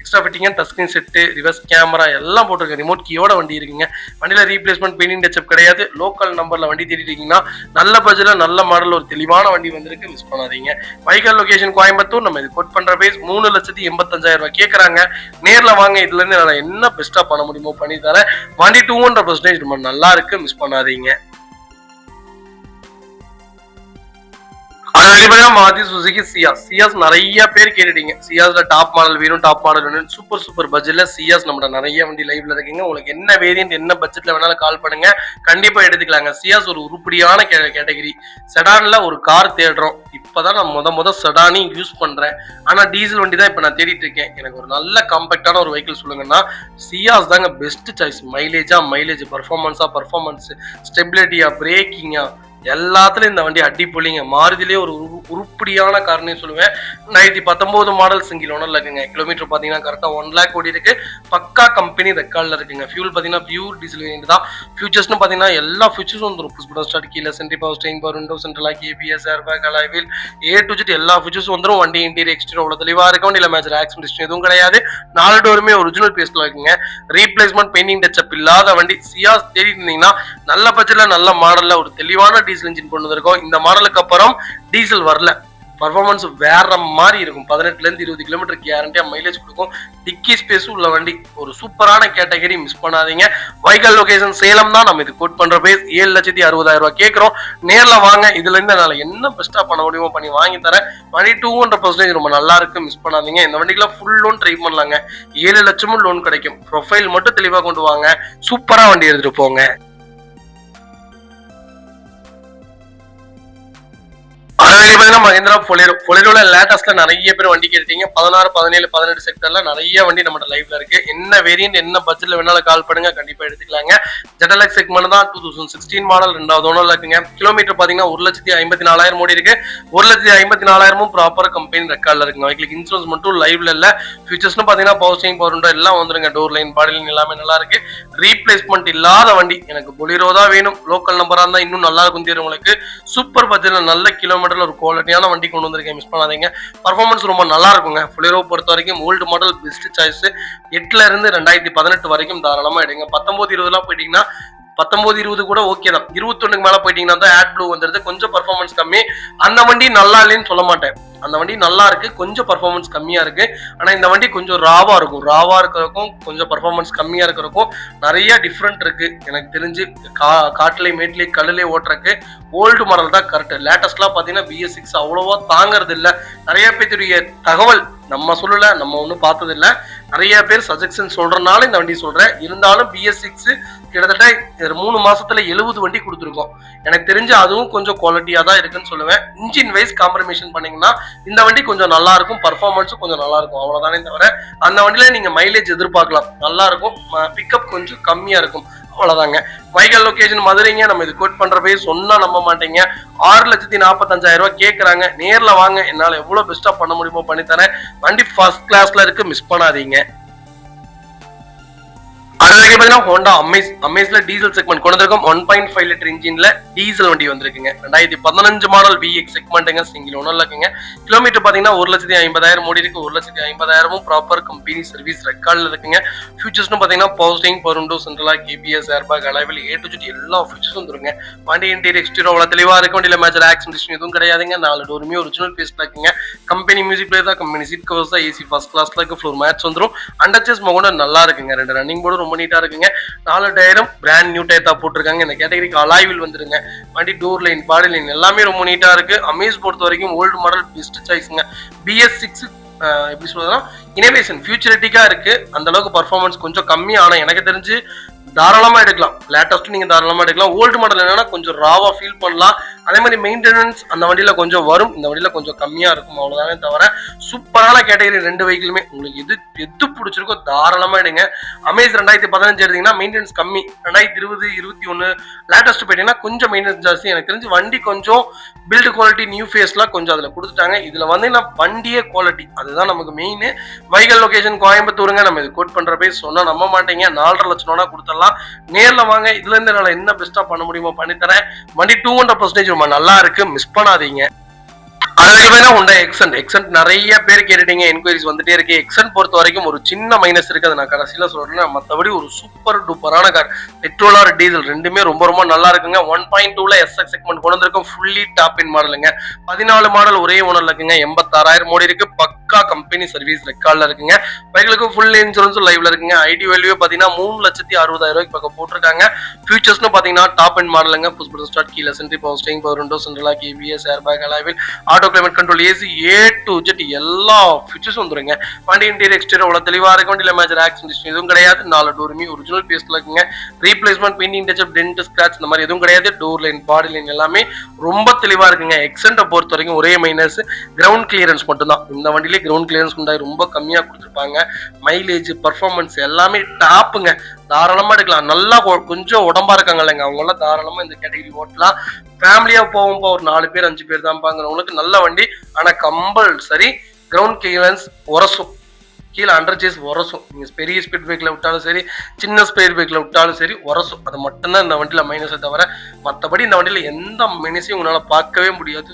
Extra fitting touch screen set, reverse camera எல்லாம் போட்டிருக்கேன். ரிமோட் கீயோட வண்டி இருக்குங்க. வண்டியில ரீப்ளேஸ்மெண்ட் பெயிண்டிங் டச்சப் கிடையாது. லோக்கல் நம்பர்ல வண்டி தேடிட்டீங்கன்னா நல்ல பட்ஜெட்ல நல்ல மாடல் ஒரு தெளிவான வண்டி வந்திருக்கு. மிஸ் பண்ணாதீங்க. வைக்கல் லொகேஷன் கோயம்புத்தூர். நம்ம இது கோட் பண்ற பிரைஸ் 3,85,000 கேட்கறாங்க. நேர்ல வாங்க. இதுல இருந்து நான் என்ன பெஸ்டா பண்ண முடியுமோ பண்ணி தரேன். வண்டி 200% ரொம்ப நல்லா இருக்கு. மிஸ் பண்ணாதீங்க. மாருதி சுசுகி சியாஸ். சியாஸ் நிறைய பேர் கேட்டுட்டீங்க. சியாஸ்ல டாப் மாடல் வேணும், டாப் மாடல் வேணும். சூப்பர் பட்ஜெட்ல சியாஸ் நம்ம நிறைய வண்டி லைவ்ல இருக்குங்க. உங்களுக்கு என்ன வேரியன்ட் என்ன பட்ஜெட்ல வேணாலும் கால் பண்ணுங்க, கண்டிப்பா எடுத்துக்கலாங்க. சியாஸ் ஒரு உருப்படியான கேட்டகரி. செடான்ல ஒரு கார் தேடுறோம். இப்பதான் நான் முத செடானி யூஸ் பண்றேன். ஆனா டீசல் வண்டி தான் இப்ப நான் தேடிட்டு இருக்கேன். எனக்கு ஒரு நல்ல காம்பாக்டான ஒரு வெஹிக்கிள் சொல்லுங்கன்னா சியாஸ் தாங்க பெஸ்ட் சாய்ஸ். மைலேஜ், பர்ஃபார்மன்ஸ், ஸ்டெபிலிட்டியா, பிரேக்கிங்கா எல்லாத்துலயும் இந்த வண்டி அடிப்பொலிங்க. மாருதிலேயே ஒரு உருப்படியான கார்னே சொல்லுவேன். 2019 மாடல் சிங்கிள் ஓனர்ல இருக்குங்க. கிலோமீட்டர் பாத்தீங்கன்னா கரெக்டா 1 lakh ஓடி இருக்கு. பக்கா கம்பெனி ரெக்கார்ட்ல இருக்குங்க. ஃபியூல் பாத்தீங்கன்னா பியூர் டீசல் வேரியன்ட் தான். ஃபியூச்சர்ஸ்னு பாத்தீங்கன்னா எல்லா ஃபியூச்சர்ஸும் வந்துடும். புஷ் பட்டன் ஸ்டார்ட், கீழ sentry power steering, power window, central lock, ABS, airbag, alloy wheel, A to Z எல்லா ஃபியூச்சர்ஸும் வந்துடும். வண்டி இன்டீரியர் எக்ஸ்டீரியர் அவ்வளவு தெளிவா இருக்கும். வண்டியில மேஜர் ஆக்சிடென்ட் எதுவும் கிடையாது. 4 டோருமே ஒரிஜினல் பேஸ்ட்ல இருக்குங்க. ரீப்ளேஸ்மெண்ட் பெயிண்டிங் டச்சப் இல்லாத வண்டி. சியாஸ் தேடி இருந்தீங்கன்னா நல்ல பட்ஜெட்ல நல்ல மாடல்ல ஒரு தெளிவான டீசல் இன்ஜின் கொண்டு வந்திருக்கோம். இந்த மாடலுக்கு அப்புறம் டீசல் வரல. பர்ஃபார்மன்ஸ் வேற மாதிரி இருக்கும். 18 to 20 கிலோமீட்டர் கேரண்டியா மைலேஜ் கொடுக்கும். டிக்கி ஸ்பேஸ் உள்ள வண்டி. ஒரு சூப்பரான கேட்டகரி. மிஸ் பண்ணாதீங்க. வைக்கல் லொகேஷன் சேலம் தான். நம்ம இது கோட் பண்ற பிரைஸ் 7,60,000 கேட்கிறோம். நேர்ல வாங்க. இதுல இருந்து என்னால என்ன பெஸ்டா பண்ண முடியுமோ பண்ணி வாங்கி தரேன். வண்டி 200% ரொம்ப நல்லா இருக்கு. மிஸ் பண்ணாதீங்க. இந்த வண்டிக்குலாம் ஃபுல் லோன் ட்ரை பண்ணலாங்க. 7 லட்சமும் லோன் கிடைக்கும். ப்ரொஃபைல் மட்டும் தெளிவா கொண்டு வாங்க. சூப்பரா வண்டி எடுத்துட்டு போங்க. மஹிந்திரா பொலேரோல லேட்டஸ்ட்ல நிறைய பேர் வண்டி கேட்டீங்க. 16, 17, 18 செக்டர்ல நிறைய வண்டி நம்ம லைவ்ல இருக்கு. என்ன வேரியன்ட் என்ன பட்ஜெட்ல வேணாலும் கால் பண்ணுங்க, கண்டிப்பா எடுத்துக்கலாங்க. ZLX செக்மெண்ட் தான். 2016 மாடல் 2வது ஓனர்ல இருக்குங்க. கிலோமீட்டர் பாத்தீங்கன்னா 1,54,000 ஓடி இருக்கு. 1,54,000 ப்ராப்பர் கம்பெனி ரெக்கார்ட்ல இருக்குங்க. வைக்கலுக்கு இன்சூரன்ஸ் மட்டும் லைவ்ல இல்ல. ஃபியூச்சர்ஸ்னு பாத்தீங்கன்னா பவர் ஸ்டீரிங், பவர் விண்டோ எல்லாம் வந்துருங்க. டோர் லைன், பாடி லைன் எல்லாமே நல்லா இருக்கு. ரீப்ளேஸ்மெண்ட் இல்லாத வண்டி. எனக்கு பொலிரோ தான் வேணும். லோக்கல் நம்பரா இருந்தா இன்னும் நல்லா இருக்கும் தெரியும் உங்களுக்கு. சூப்பர் பட்ஜெட்ல நல்ல கிலோமீட்டர்ல ஒரு குவாலிட்டியான வண்டி கொண்டு வந்திருக்கேன். மிஸ் பண்ணாதீங்க. பர்ஃபார்மன்ஸ் ரொம்ப நல்லா இருக்குங்க. பொலிரோ பொறுத்த வரைக்கும் ஓல்டு மாடல் பெஸ்ட் சாய்ஸ். 8ல இருந்து 2018 வரைக்கும் தாராளமா எடுங்க. 19, 20 போயிட்டீங்கன்னா 19, 20 கூட ஓகே தான். 21க்கு மேல போயிட்டீங்கன்னா தான் ஆட் ப்ளூ வந்துருது. கொஞ்சம் பர்ஃபார்மன்ஸ் கம்மி. அந்த வண்டி நல்லா இல்லைன்னு சொல்ல மாட்டேன். அந்த வண்டி நல்லா இருக்கு. கொஞ்சம் பர்ஃபார்மன்ஸ் கம்மியா இருக்கு. ஆனா இந்த வண்டி கொஞ்சம் ராவா இருக்கும். ராவா இருக்கிறதுக்கும் கொஞ்சம் பர்ஃபார்மன்ஸ் கம்மியா இருக்கிறதுக்கும் நிறைய டிஃப்ரெண்ட் இருக்கு. எனக்கு தெரிஞ்சு காட்டுல மேட்லி கல்லுலே ஓட்டுறக்கு ஓல்டு மாடல் தான் கரெக்ட். லேட்டஸ்ட்லாம் பாத்தீங்கன்னா BS6 அவ்வளவா தாங்கறது இல்ல. நிறைய பேருடைய தகவல் நம்ம சொல்லல, நம்ம ஒன்னும் பார்த்தது இல்ல. நிறைய பேர் சஜெக்ஷன் சொல்றதுனால இந்த வண்டி சொல்றேன். இருந்தாலும் BS6 கிட்டத்தட்ட 3 மாசத்துல 70 வண்டி கொடுத்துருக்கோம். எனக்கு தெரிஞ்சு அதுவும் கொஞ்சம் குவாலிட்டியா தான் இருக்குன்னு சொல்லுவேன். இன்ஜின் வைஸ் காம்ப்ரமைசேஷன் பண்ணீங்கன்னா இந்த வண்டி கொஞ்சம் நல்லா இருக்கும். பர்ஃபார்மன்ஸும் கொஞ்சம் நல்லா இருக்கும். அவ்வளவுதானே தவிர அந்த வண்டியில நீங்க மைலேஜ் எதிர்பார்க்கலாம். நல்லா இருக்கும். பிக்கப் கொஞ்சம் கம்மியா இருக்கும். அவ்வளவுதாங்க. வைக்கல் லொகேஷன் மதுரைங்க. நம்ம இது கோட் பண்ற போய் சொன்னா நம்ப மாட்டீங்க. 6,45,000 கேட்கறாங்க. நேர்ல வாங்க. என்னால எவ்வளவு பெஸ்டா பண்ண முடியுமோ பண்ணி தரேன். வண்டி ஃபர்ஸ்ட் கிளாஸ்ல இருக்கு. மிஸ் பண்ணாதீங்க. ஹோண்டா அமேஸ்ல டீசல் செக்மெண்ட் கொண்டு வந்திருக்கோம். 1.5 லிட்டர் இன்ஜின்ல டீசல் வண்டி வந்திருக்குங்க. 2015 மாடல் VX செக்மெண்ட்டுங்க. சிங்கிள் ஓனர்ல இருக்குங்க. கிலோமீட்டர் பாத்தீங்கன்னா 1,50,000 ஓடி இருக்கு. 1,50,000 ப்ராப்பர் கம்பெனி சர்வீஸ் ரெக்கார்ட்ல இருக்குங்க. ஃபியூச்சர்ஸ்னு பாத்தீங்கன்னா power steering, power window, central lock, ABS, airbag, alloy wheel, A to Z எல்லா ஃபியூச்சர்ஸும் வந்துருங்க. வண்டி இன்டீரியர் எக்ஸ்டீரியர் அவ்வளவு தெளிவா இருக்கு. வண்டியில மேஜர் ஆக்சிடென்ட் எதுவும் கிடையாதுங்க. 4 டோருமே ஒரிஜினல் பேஸ்ட்ல இருக்குங்க. கம்பெனி மியூசிக் பிளேயர் தான். கம்பெனி சீட் கவர்ஸ் தான். AC ஃபர்ஸ்ட் கிளாஸ்ல இருக்கு. ஃப்ளோர் மேட்ஸ் வந்துரும். அண்டர்சேஸ் மோட நல்லா இருக்குங்க. 2 ரன்னிங் போர்டு ரொம்ப நீட்டா இருக்குங்க. 4 டயரும் பிராண்ட் நியூ டயர் தான் போட்டிருக்காங்க. இந்த கேட்டகரிக்கு அலாய் வீல் வந்துருங்க. வண்டி டோர் லைன், பாடி லைன் எல்லாமே ரொம்ப நீட்டா இருக்கு. அமேஸ் பொறுத்த வரைக்கும் ஓல்டு மாடல் பெஸ்ட் சாய்ஸ்ங்க. BS6 எப்படி சொல்றதுன்னா இனோவேஷன் ஃபியூச்சரிட்டிக்கா இருக்கு. அந்த அளவுக்கு பர்ஃபார்மன்ஸ் கொஞ்சம் கம்மி. ஆனா எனக்கு தெரிஞ்சு தாராளமா எடுக்கலாம். லேட்டஸ்ட் நீங்க தாராளமா எடுக்கலாம். ஓல்டு மாடல் என்னன்னா கொஞ்சம் ராவா ஃபீல் பண்ணலாம். அதே மாதிரி மெயின்டெனன்ஸ் அந்த வண்டியில கொஞ்சம் வரும். இந்த வண்டியில கொஞ்சம் கம்மியா இருக்கும். அவ்வளவுதானே தவிர சூப்பரான கேட்டகரி 2 வெஹிக்கிளுமே. உங்களுக்கு எது பிடிச்சிருக்கோ தாராளமா எடுங்க. அமேஸ் 2015 எடுத்தீங்கன்னா மெயின்டெனன்ஸ் கம்மி. 2020, 21 லேட்டஸ்ட் போயிட்டீங்கன்னா கொஞ்சம் மெயின்டெனன்ஸ் ஜாஸ்தி. எனக்கு தெரிஞ்சு வண்டி கொஞ்சம் பில்டு குவாலிட்டி நியூ ஃபேஸ்லாம் கொஞ்சம் அதுல கொடுத்துட்டாங்க. இதுல வந்து வண்டியே குவாலிட்டி அதுதான் நமக்கு மெயின். வைக்கல் லொகேஷன் கோயம்புத்தூருங்க. நம்ம இது கோட் பண்ற போய் சொன்னா நம்ப மாட்டீங்க. 4.5 லட்சம் கொடுத்துடலாம். நேர்ல வாங்க. இதுல இருந்து என்னால என்ன பெஸ்டா பண்ண முடியுமோ பண்ணி தரேன். வண்டி 200% ரொம்ப நல்லா இருக்கு. மிஸ் பண்ணாதீங்க. அதுக்கு உண்டா எக்ஸன்ட் நிறைய பேர் கேட்டுட்டீங்க, என்கொயரிஸ் வந்துட்டே இருக்கு. எக்ஸன்ட் பொறுத்த வரைக்கும் ஒரு சின்ன மைனஸ் இருக்கு, அதை நான் கடைசியில சொல்றேன். மற்றபடி ஒரு சூப்பர் டூப்பரான கார். பெட்ரோல் ஆர் டீசல் ரெண்டுமே ரொம்ப ரொம்ப நல்லா இருக்குங்க. 1.2ல எஸ்எக்ஸ் செக்மெண்ட் கொண்டு வந்திருக்கும். ஃபுல்லி டாப் இன் மாடலுங்க. 14 மாடல் ஒரே ஓனர்ல இருக்குங்க. 86,000 ஓடி இருக்கு. பக்கா கம்பெனி சர்வீஸ் ரெக்கார்ட்ல இருக்குங்க. பைகளுக்கு ஃபுல் இன்சூரன்ஸ் லைவ்ல இருக்குங்க. ஐடி வேல்யூ பாத்தீங்கன்னா 3,60,000 பக்கம் போட்டிருக்காங்க. ஃபியூச்சர்ஸ்னு பாத்தீங்கன்னா டாப் இன் மாடலுங்க. புஷ் பட்டன் ஸ்டார்ட், கீழ sentry power steering, power window, central lock, ABS, airbag, alloy auto climate control, AC, A to Z எல்லா ஃபீச்சர்ஸும் வந்துருங்க. வண்டி இன்டீரியர் எக்ஸ்டீரியர் அவ்வளவு தெளிவா இருக்கு. வண்டியில மேஜர் ஆக்சிடென்ட் எதுவும் கிடையாது. 4 டோருமே ஒரிஜினல் பேஸ்ட்ல இருக்குங்க. Replacement, painting touch up, dent, scratch இந்த மாதிரி எதுவும் கிடையாது. டோர் லைன், பாடி லைன் எல்லாமே ரொம்ப தெளிவா இருக்குங்க. எக்ஸென்ட்டை பொறுத்த வரைக்கும் ஒரே மைனஸ் கிரவுண்ட் கிளியரன்ஸ் மட்டும் தான். இந்த வண்டியிலே கிரவுண்ட் கிளியரன்ஸ் கொண்டாடி ரொம்ப கம்மியா கொடுத்துருப்பாங்க. மைலேஜ், பர்ஃபார்மன்ஸ் எல்லாமே டாப்புங்க. தாராளமா எடுக்கலாம். நல்லா கொஞ்சம் உடம்பா இருக்காங்க இல்லைங்க, அவங்க எல்லாம் தாராளமா இந்த கேட்டகரி ஓட்டலாம். ஃபேமிலியா போகும்போ ஒரு 4 பேர் 5 பேர் தான் பாக்குறவங்களுக்கு நல்ல வண்டி. ஆனா கம்பல்சரி கிரவுண்ட் கிளியரன்ஸ் உரசும், கீழே அண்டர் சேஸ் உரசும். நீங்க பெரிய ஸ்பீட் பிரேக்ல விட்டாலும் சரி, சின்ன ஸ்பீட் பிரேக்ல விட்டாலும் சரி உரசும். அது மட்டும்தான் இந்த வண்டியில மைனஸை தவிர மற்றபடி இந்த வண்டியில எந்த மைனஸையும் உங்களால பார்க்கவே முடியாது.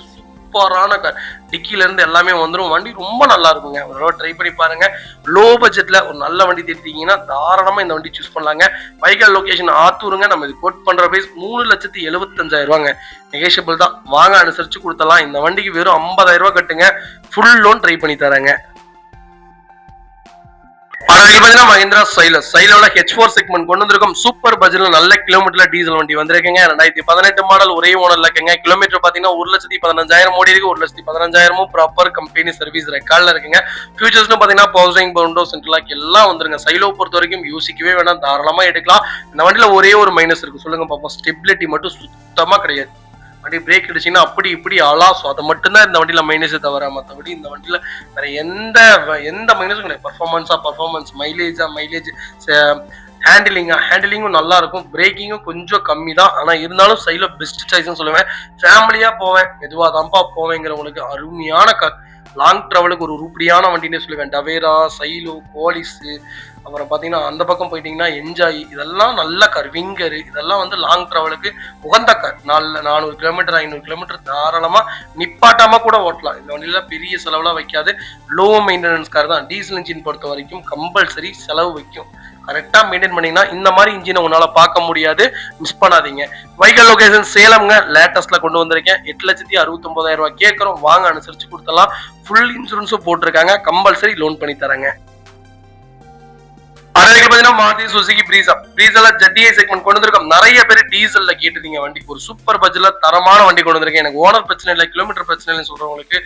சூப்பரான கார். டிக்கில இருந்து எல்லாமே வந்துடும். வண்டி ரொம்ப நல்லா இருக்குங்க. ஒரு தடவை ட்ரை பண்ணி பாருங்க. லோ பட்ஜெட்ல ஒரு நல்ல வண்டி தேடிட்டீங்கன்னா தாராளமா இந்த வண்டி சூஸ் பண்ணலாங்க. வைக்கல் லொகேஷன் ஆத்தூருங்க. நம்ம இது கோட் பண்ற பிரைஸ் 3,75,000. நெகோஷியபிள் தான். வாங்க அனுசரிச்சு கொடுத்தலாம். இந்த வண்டிக்கு வெறும் 50,000 கட்டுங்க. ஃபுல் லோன் ட்ரை பண்ணி தராங்க. மஹிந்திரா சைலோல H4 செக்மெண்ட் கொண்டு வந்திருக்கும். சூப்பர் பட்ஜெட்ல நல்ல கிலோமீட்டர்ல டீசல் வண்டி வந்திருக்குங்க. 2018 மாடல் ஒரே ஓனர்ல இருக்குங்க. கிலோமீட்டர் பாத்தீங்கன்னா 1,15,000 ஓடி இருக்கு. 1,15,000 ப்ராப்பர் கம்பெனி சர்வீஸ் ரெக்கார்ட்ல இருக்குங்க. ஃபியூச்சர்ஸ்னு பாத்தீங்கன்னா power steering, power window, central lock எல்லாம் வந்துருங்க. சைலோ பொறுத்த வரைக்கும் யோசிக்கவே வேணாம், தாராளமா எடுக்கலாம். இந்த வண்டியில ஒரே ஒரு மைனஸ் இருக்கு, சொல்லுங்க பாப்போம். ஸ்டெபிலிட்டி மட்டும் சுத்தமா கிடையாது. வண்டி பிரேக் அடிச்சுன்னா அப்படி இப்படி ஆளாசும். அது மட்டும்தான் இந்த வண்டியில மைனஸை தவிர மற்றபடி இந்த வண்டியில வேற எந்த மைனஸும் கிடையாது. பர்ஃபார்மன்ஸ், மைலேஜ், ஹேண்டிலிங்கும் நல்லா இருக்கும். பிரேக்கிங்கும் கொஞ்சம் கம்மி தான். ஆனா இருந்தாலும் சைட்ல பெஸ்ட் சாய்ஸ்னு சொல்லுவேன். ஃபேமிலியா போவேன், மெதுவா தான்ப்பா போவேங்கிறவங்களுக்கு அருமையான கார். லாங் டிராவலுக்கு ஒரு உருப்படியான வண்டினே சொல்லுவேன். டவேரா, சைலோ, கோலிஸ், அப்புறம் பார்த்தீங்கன்னா அந்த பக்கம் போயிட்டீங்கன்னா என்ஜாய், இதெல்லாம் நல்ல கார். விங்கர் இதெல்லாம் வந்து லாங் டிராவலுக்கு உகந்த கார். 400 கிலோமீட்டர் 500 கிலோமீட்டர் தாராளமாக நிப்பாட்டாம கூட ஓட்டலாம். இந்த வண்டியில பெரிய செலவுலாம் வைக்காது. லோ மெயின்டெனன்ஸ் கார் தான். டீசல் இன்ஜின் பொறுத்த வரைக்கும் கம்பல்சரி செலவு வைக்கும். கரெக்டா மெயின்டைன் பண்ணீங்கன்னா இந்த மாதிரி இன்ஜினை உன்னால பார்க்க முடியாது. மிஸ் பண்ணாதீங்க. வைக்கல் லொகேஷன் சேலம்ங்க. லேட்டஸ்ட்ல கொண்டு வந்திருக்கேன். 8,69,000 கேட்கறோம். வாங்க அனுசரிச்சு கொடுத்தலாம். ஃபுல் இன்சூரன்ஸும் போட்டிருக்காங்க. கம்பல்சரி லோன் பண்ணி தராங்க. மாருதி சுசுகி பிரீசால ஜெட்டிஐ செக்மெண்ட் கொண்டு வந்திருக்கோம். நிறைய பேர் டீசல்ல கேட்டுட்டீங்க வண்டி. ஒரு சூப்பர் பட்ஜெட்ல தரமான வண்டி கொண்டு வந்திருக்கேன். எனக்கு ஓனர் பிரச்சனை இல்லை, கிலோமீட்டர் பிரச்சனை இல்லைன்னு சொல்றவங்களுக்கு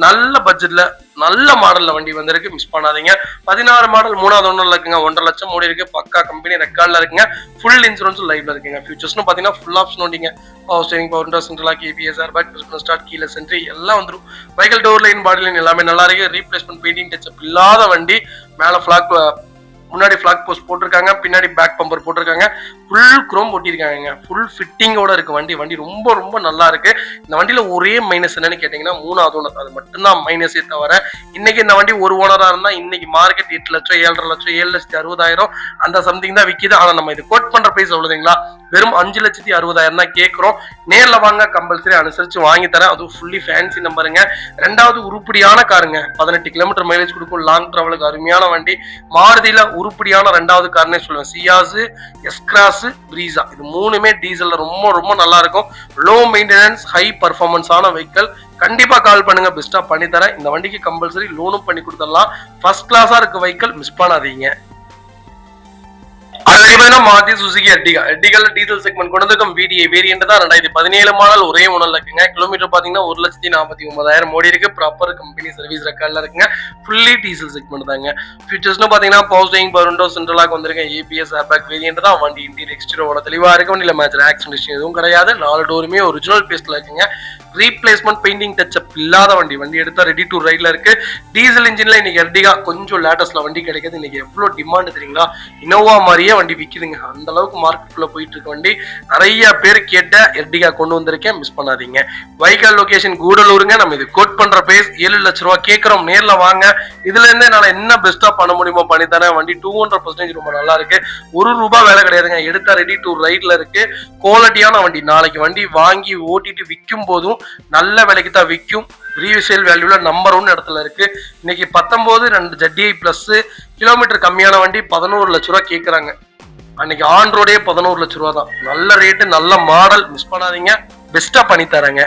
நல்ல பட்ஜெட்ல நல்ல மாடல்ல வண்டி வந்திருக்கு. மிஸ் பண்ணாதீங்க. 16 மாடல் 3வது ஓனர்ல இருக்குங்க. 1.5 லட்சம் ஓடி இருக்கு. பக்கா கம்பெனி ரெக்கார்ட்ல இருக்குங்க. ஃபுல் இன்சூரன்ஸும் லைவ்ல இருக்குங்க. ஃபியூச்சர்ஸ்னு பாத்தீங்கன்னா ஃபுல் ஆப்ஷன் வண்டிங்க. Power steering, power window, central lock, ABS, airbag, start, கீழ சென்ட்ரி எல்லாம் வந்துடும். Vehicle door line, body line எல்லாமே நல்லா இருக்கு. ரீப்ளேஸ்மெண்ட், பெயிண்டிங் டச்சப் இல்லாத வண்டி. மேல ஃபிளாக், முன்னாடி ஃபிளாக் போஸ்ட் போட்டிருக்காங்க, பின்னாடி பேக் பம்பர் போட்டிருக்காங்க. ஃபுல் குரோம் போட்டிருக்காங்க. ஃபுல் ஃபிட்டிங்கோட இருக்கு வண்டி ரொம்ப ரொம்ப நல்லா இருக்கு. இந்த வண்டியில ஒரே மைனஸ் என்னன்னு கேட்டீங்கன்னா 3வது ஓனர். அது மட்டும்தான் மைனஸே தவிர இன்னைக்கு இந்த வண்டி ஒரு ஓனரா இருந்தா இன்னைக்கு மார்க்கெட் 8 லட்சம் 7.5 லட்சம் 7,60,000 அந்த சம்திங் தான் விக்குது. ஆனா நம்ம இது கோட் பண்ற பிரைஸ் எவ்வளவுங்களா, வெறும் 5,60,000 தான் கேட்கிறோம். நேர்ல வாங்க, கம்பல்சரி அனுசரிச்சு வாங்கி தரேன். அதுவும் ஃபுல்லி ஃபேன்சி நம்பருங்க. 2வது உருப்படியான காருங்க. 18 கிலோமீட்டர் மைலேஜ் கொடுக்கும். லாங் டிராவலுக்கு அருமையான வண்டி. மாருதியில உருப்படியான 2வது கார்னே சொல்லுவேன். சியாஸ், எஸ்கிராஸ், பிரீசா, இது 3மே டீசல்ல ரொம்ப ரொம்ப நல்லா இருக்கும். லோ மெயின்டெனன்ஸ், ஹை பர்ஃபார்மன்ஸான வெஹிக்கிள். கண்டிப்பா கால் பண்ணுங்க, பெஸ்டா பண்ணி தரேன். இந்த வண்டிக்கு கம்பல்சரி லோனும் பண்ணி கொடுத்துடலாம். ஃபர்ஸ்ட் கிளாஸா இருக்கு வெஹிக்கிள், மிஸ் பண்ணாதீங்க. Maruti Suzuki Ertiga diesel segment கொண்டு வந்திருக்கும். VDI வேரியன்ட் தான். 2017 மாடல் ஒரே ஓனர்ல இருக்குங்க. கிலோமீட்டர் பாத்தீங்கன்னா 1,49,000 ஓடி இருக்கு. ப்ராப்பர் கம்பெனி சர்வீஸ் ரெக்கார்ட்ல இருக்குங்க. ஃபுல்லி டீசல் செக்மெண்ட் தாங்க. ஃபியூச்சர்ஸ்னு பாத்தீங்கன்னா power steering, power window, central lock வந்திருக்கு. ஏபிஎஸ், ஏர்பேக் வேரியன்ட் தான். வண்டி இன்டீரியர் எக்ஸ்டீரியரோட தெளிவா இருக்கு. வண்டியில மேஜர் ஆக்சிடென்ட் எதுவும் கிடையாது. 4 டோருமே ஒரிஜினல் பேஸ்ட்ல இருக்குங்க. ரீப்ளேஸ்மெண்ட், பெயிண்டிங் டச்சப் இல்லாத வண்டி எடுத்தா ரெடி டு ரைட்ல இருக்கு. டீசல் இன்ஜின்ல இன்னைக்கு எர்டிகா கொஞ்சம் லேட்டஸ்ட்ல வண்டி கிடைக்குது. இன்னைக்கு எவ்வளவு டிமாண்ட் தெரியுங்களா, இனோவா மாதிரியே வண்டி விக்குதுங்க. அந்த அளவுக்கு மார்க்கெட்டுக்குள்ள போயிட்டு இருக்க வண்டி. நிறைய பேர் கேட்ட எர்டிகா கொண்டு வந்திருக்கேன், மிஸ் பண்ணாதீங்க. வைக்கல் லொகேஷன் கூடலூருங்க. நம்ம இது கோட் பண்ற பிரைஸ் 7 லட்சம் ரூபாய் கேட்கிறோம். நேர்ல வாங்க. இதுல இருந்தே நான் என்ன பெஸ்டா பண்ண முடியுமோ பண்ணி தரேன். வண்டி 200% ரொம்ப நல்லா இருக்கு. ₹1 வேலை கிடையாதுங்க. எடுத்தா ரெடி டு ரைட்ல இருக்கு. குவாலிட்டியான வண்டி. நாளைக்கு வண்டி வாங்கி ஓட்டிட்டு விற்கும் போதும் நல்ல விலைக்கு தான் விற்கும். ரீசேல் வேல்யூல நம்பர் 1 இடத்துல இருக்கு. இன்னைக்கு 19 2 ZDI பிளஸ் கிலோமீட்டர் கம்மியான வண்டி 11 லட்ச ரூபா கேட்கறாங்க. அன்னைக்கு ஆன் ரோடே 11 லட்ச ரூபா தான். நல்ல ரேட்டு, நல்ல மாடல், மிஸ் பண்ணாதீங்க, பெஸ்டா பண்ணி தரேங்க.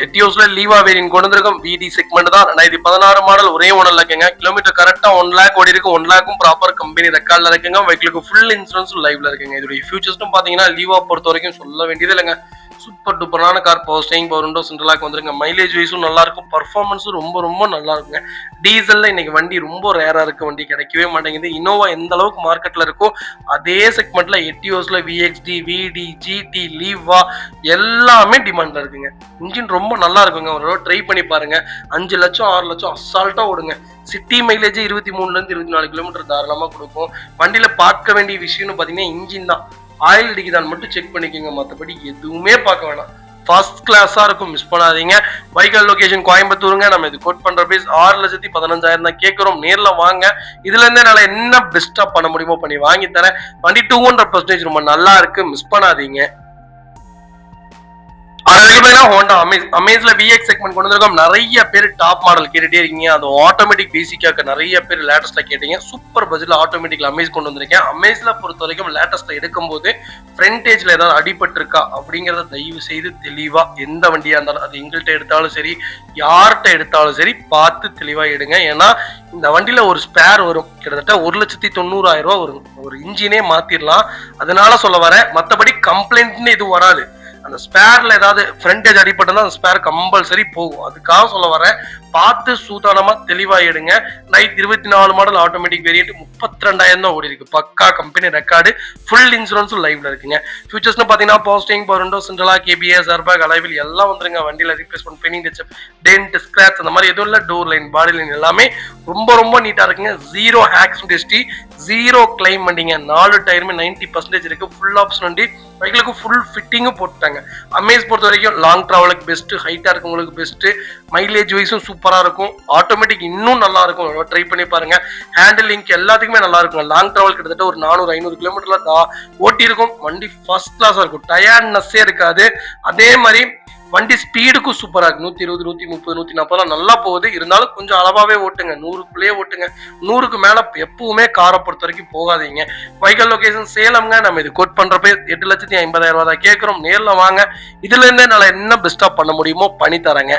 எட்டியோஸ்ல லீவா வேரியன்ட் கொண்டு வந்திருக்கோம். VD செக்மெண்ட் தான். 2016 மாடல், ஒரே ஓனர்ல இருக்குங்க. கிலோமீட்டர் கரெக்டா 1 லேக் ஓடி இருக்கு. 1 லேக்கும் ப்ராப்பர் கம்பெனி ரெக்கார்ட்ல இருக்குங்க. வெஹிக்கிளுக்கு ஃபுல் இன்சூரன்ஸ் லைவ்ல இருக்குங்க. இதோட ஃபியூச்சர்ஸ்னு பாத்தீங்கன்னா லீவா பொறுத்த வரைக்கும் சொல்ல வேண்டியது இல்லைங்க. சூப்பர் டூப்பரான car. Power steering, power window, central lock வந்துருங்க. மைலேஜ் வைஸும் நல்லா இருக்கும், பர்ஃபார்மன்ஸும் ரொம்ப ரொம்ப நல்லா இருக்குங்க. டீசல்ல இன்னைக்கு வண்டி ரொம்ப ரேரா இருக்கு, வண்டி கிடைக்கவே மாட்டேங்குது. இனோவா எந்த அளவுக்கு மார்க்கெட்ல இருக்கோ அதே செக்மெண்ட்ல எட்டியோஸ்ல VXD, VD, GT, லீவா எல்லாமே டிமாண்ட்ல இருக்குங்க. இன்ஜின் ரொம்ப நல்லா இருக்குங்க. ஒரு தடவை ட்ரை பண்ணி பாருங்க. 5 லட்சம் 6 லட்சம் அசால்ட்டா ஓடுங்க. சிட்டி மைலேஜ் 23 இருந்து 24 கிலோமீட்டர் தாராளமா கொடுக்கும். வண்டியில பார்க்க வேண்டிய விஷயம்னு பாத்தீங்கன்னா இன்ஜின் தான். ஆயில் அடிக்குதான்னு மட்டும் செக் பண்ணிக்கோங்க, மற்றபடி எதுவுமே பார்க்க வேணாம். ஃபர்ஸ்ட் கிளாஸா இருக்கும், மிஸ் பண்ணாதீங்க. வைக்கல் லொகேஷன் கோயம்புத்தூருங்க. நம்ம இது கோட் பண்ற பிரைஸ் 6,15,000 தான் கேட்கிறோம். நேர்ல வாங்க. இதுல இருந்தே என்னால என்ன பெஸ்டா பண்ண முடியுமோ பண்ணி வாங்கி தரேன். வண்டி 200% ரொம்ப நல்லா இருக்கு, மிஸ் பண்ணாதீங்க. ஹோண்டா அமேஸ்ல VX செக்மெண்ட் கொண்டு வந்திருக்கோம். நிறைய பேர் டாப் மாடல் கேட்டுட்டே இருக்கீங்க. அது ஆட்டோமேட்டிக் பேசிக்காக நிறைய பேர் லேட்டஸ்ட்ல கேட்டீங்க. சூப்பர் பட்ஜெட்ல ஆட்டோமேட்டிக்ல அமேஸ் கொண்டு வந்திருக்கேன். அமேஸ்ல பொறுத்த வரைக்கும் லேட்டஸ்ட்ல எடுக்கும்போது ஃப்ரண்ட் ஏஜ்ல ஏதாவது அடிபட்டு இருக்கா அப்படிங்கறத தயவு செய்து தெளிவா எந்த வண்டியா இருந்தாலும் அது எங்கள்கிட்ட எடுத்தாலும் சரி யார்கிட்ட எடுத்தாலும் சரி பார்த்து தெளிவா எடுங்க. ஏன்னா இந்த வண்டியில ஒரு ஸ்பேர் வரும், கிட்டத்தட்ட 1,90,000 ரூபாய் வரும். ஒரு இன்ஜினே மாத்திரலாம். அதனால சொல்ல வரேன், மற்றபடி கம்ப்ளைண்ட்னு எதுவும் வராது. அந்த ஸ்பேர்ல ஏதாவது ஃப்ரண்டேஜ் அடிப்பட்டா அந்த ஸ்பேர் கம்பல்சரி போகும். அதுக்காக சொல்ல வரேன், பார்த்து சூதானமா தெளிவா எடுங்க. 2024 மாடல் ஆட்டோமேட்டிக் வேரியன்ட் 32,000 தான் ஓடி இருக்கு. பக்கா கம்பெனி ரெக்கார்டு, ஃபுல் இன்சூரன்ஸும் லைவ்ல இருக்குங்க. ஃபியூச்சர்ஸ்னு பாத்தீங்கன்னா power steering, power window, central lock, ABS, airbag, alloy wheel எல்லாம் வந்துருங்க. வண்டியில replacement, painting touch up, dent, scratch அந்த மாதிரி எதுவும் இல்ல. டோர் லைன், பாடி லைன் எல்லாமே ரொம்ப ரொம்ப நீட்டா இருக்குங்க. 0 ஆக்சிடென்ட் ஹிஸ்டரி, 0 கிளைம் வண்டிங்க. 4 டயருமே 90% இருக்கு. ஃபுல் ஆப்ஷன் வண்டி. பைக்களுக்கு ஃபுல் ஃபிட்டிங்கும் போட்டுட்டாங்க. அமேஸ் பொறுத்த வரைக்கும் லாங் டிராவலுக்கு பெஸ்ட், ஹைட்டா இருக்கவங்களுக்கு பெஸ்ட், மைலேஜ் வைஸும் சூப்பரா இருக்கும். ஆட்டோமேட்டிக் இன்னும் நல்லா இருக்கும், ட்ரை பண்ணி பாருங்க. ஹேண்டில் லிங்க் எல்லாத்துக்குமே நல்லா இருக்கும். லாங் டிராவல் கிட்டத்தட்ட ஒரு 400-500 கிலோமீட்டர்ல ஓட்டி இருக்கும். வண்டி ஃபர்ஸ்ட் கிளாஸா இருக்கும், டயர்ட்னஸே இருக்காது. அதே மாதிரி வண்டி ஸ்பீடுக்கும் சூப்பரா இருக்கு. 120, 130, 140 நல்லா போகுது. இருந்தாலும் கொஞ்சம் அளவாவே ஓட்டுங்க, 100க்குள்ளேயே ஓட்டுங்க. 100க்கு மேல எப்பவுமே காரை பொறுத்த வரைக்கும் போகாதீங்க. வைக்கல் லொகேஷன் சேலம்ங்க. நம்ம இது கோட் பண்றப்ப 8,50,000 ரூபாய் தான் கேட்கிறோம். நேர்ல வாங்க. இதுல இருந்தே என்னால என்ன பெஸ்டா பண்ண முடியுமோ பண்ணி தரேங்க.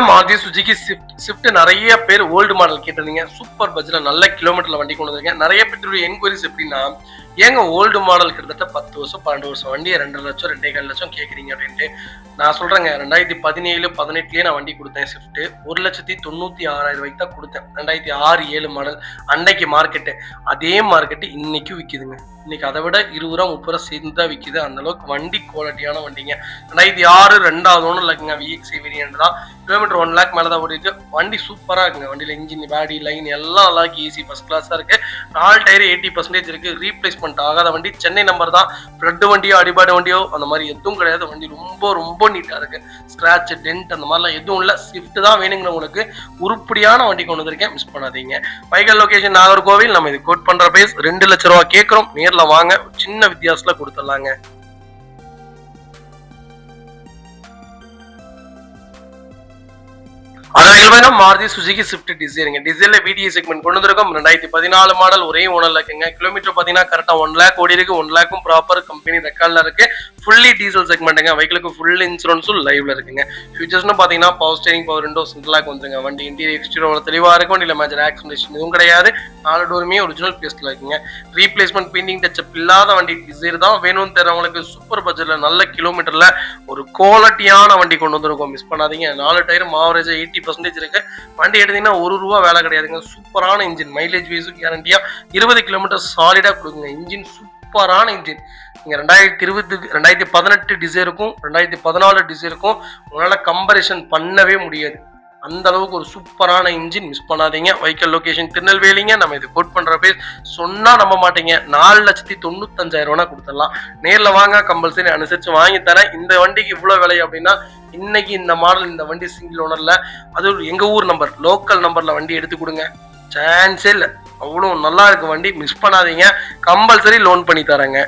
மாருதி சுஜுகி ஸ்விஃப்ட் நிறைய பேர் ஓல்டு மாடல் கேட்டிருந்தீங்க. சூப்பர் பட்ஜெட்ல நல்ல கிலோமீட்டர்ல வண்டி கொண்டு வந்திருக்கேன். நிறைய பேருடைய என்கொயரிஸ் எப்படின்னா, ஏங்க ஓல்டு மாடல் கிட்டத்தட்ட 10 வருஷம் 12 வருஷம் வண்டியை 2 லட்சம் 2,15 லட்சம் கேட்குறீங்க அப்படின்ட்டு நான் சொல்றேங்க. 2017 18லயே நான் வண்டி கொடுத்தேன். ஸ்விஃப்ட் 1,96,000 ரூபாய்க்கு தான் கொடுத்தேன். 2006-7 மாடல். அன்னைக்கு மார்க்கெட்டு அதே மார்க்கெட்டு இன்னைக்கு விற்கிதுங்க. இன்னைக்கு அதை விட 20 ரூபா 30 ரூபா சேர்ந்து தான் விற்கிது. அந்த அளவுக்கு வண்டி குவாலிட்டியான வண்டிங்க. 2006 2வது ஒன்றும் இல்லைங்க, VX வேரியன்ட் தான். கிலோமீட்டர் 1 லேக் மேலே தான் ஓடிருக்கு. வண்டி சூப்பராக இருக்குங்க. வண்டியில் இன்ஜின், பாடி லைன் எல்லாம் நல்லா இருக்கு. ஏசி ஃபர்ஸ்ட் கிளாஸாக இருக்கு. 4 டயர் 80% இருக்கு. ரீப்ளேஸ்மெண்ட் ஆகாத வண்டி. சென்னை நம்பர் தான். ஃப்ளட் வண்டியோ அடிபாடு வண்டியோ அந்த மாதிரி எதுவும் கிடையாது. வண்டி ரொம்ப ரொம்ப நீட்டாக இருக்கு. ஸ்கிராட்ச், டென்ட் அந்த மாதிரிலாம் எதுவும் இல்லை. ஸ்விஃப்ட் தான் வேணுங்கிற உங்களுக்கு உருப்படியான வண்டி கொண்டு வந்திருக்கேன், மிஸ் பண்ணாதீங்க. வைக்கல் லொகேஷன் நாகர்கோவில். நம்ம இது கோட் பண்ற பிரைஸ் 2 லட்ச ரூபா கேட்கிறோம். நேர்ல வாங்க, சின்ன வித்தியாசத்துல கொடுத்துடலாங்க. மாருதி சுசுகி ஸ்விஃப்ட் டிசைருங்க. டிசைர்ல VDI செக்மெண்ட் கொண்டு வந்திருக்கோம். 2014 மாடல், ஒரே ஓனர்ல இருக்குங்க. கிலோமீட்டர் பாத்தீங்கன்னா கரெக்டா 1 லேக் ஓடி இருக்கு. 1 லேக்கும் ப்ராப்பர் கம்பெனி ரெக்கார்ட்ல இருக்கு. ஃபுல்லி டீசல் செக்மெண்ட்டுங்க. வெஹிக்கிளுக்கு ஃபுல் இன்சூரன்ஸும் லைவ்ல இருக்குங்க. ஃபியூச்சர்ஸ்னு பாத்தீங்கன்னா power steering, power window, central lock வந்துருங்க. வண்டி இன்டீரியர் எக்ஸ்டீரியர் தெளிவா இருக்கும். வண்டியில மேஜர் ஆக்சிடென்ட் எதுவும் கிடையாது. 4 டோருமே ஒரிஜினல் பேஸ்ட்ல இருக்குங்க. ரீப்ளேஸ்மெண்ட், பெயிண்டிங் டச்சப் இல்லாத வண்டி டிசைர் தான். வேணும்னு தரவங்களுக்கு சூப்பர் பட்ஜெட்ல நல்ல கிலோமீட்டர்ல ஒரு குவாலிட்டியான வண்டி கொண்டு வந்திருக்கோம், மிஸ் பண்ணாதீங்க. 4 டயர் ஆவரேஜ் 80% இருக்கு. வண்டி எடுத்தீங்கன்னா 1 ரூபா வேலை கிடையாதுங்க. சூப்பரான இன்ஜின், மைலேஜ் வைஸும் கேரண்டியா 20 கிலோமீட்டர் சாலிடா கொடுக்குங்க. இன்ஜின் சூப்பரான இன்ஜின். நீங்க 2018 டிசைருக்கும் 2014 டிசைருக்கும் உங்களால கம்பேரிசன் பண்ணவே முடியாது. அந்த அளவுக்கு ஒரு சூப்பரான இன்ஜின், மிஸ் பண்ணாதீங்க. வைக்கல் லொகேஷன் திருநெல்வேலிங்க. நம்ம இது கோட் பண்ற பேர் சொன்னா நம்ப மாட்டீங்க. 4,95,000 ரூபா கொடுத்துடலாம். நேர்ல வாங்க, கம்பல்சரி அனுசரிச்சு வாங்கி தரேன். இந்த வண்டிக்கு இவ்வளவு விலை அப்படின்னா இன்னைக்கு இந்த மாடல், இந்த வண்டி சிங்கிள் ஓனர்ல, அது எங்க ஊர் நம்பர், லோக்கல் நம்பர்ல வண்டி எடுத்து கொடுங்க, சான்ஸே இல்லை. அவ்வளோ நல்லா இருக்கு வண்டி, மிஸ் பண்ணாதீங்க. கம்பல்சரி லோன் பண்ணி தரேங்க.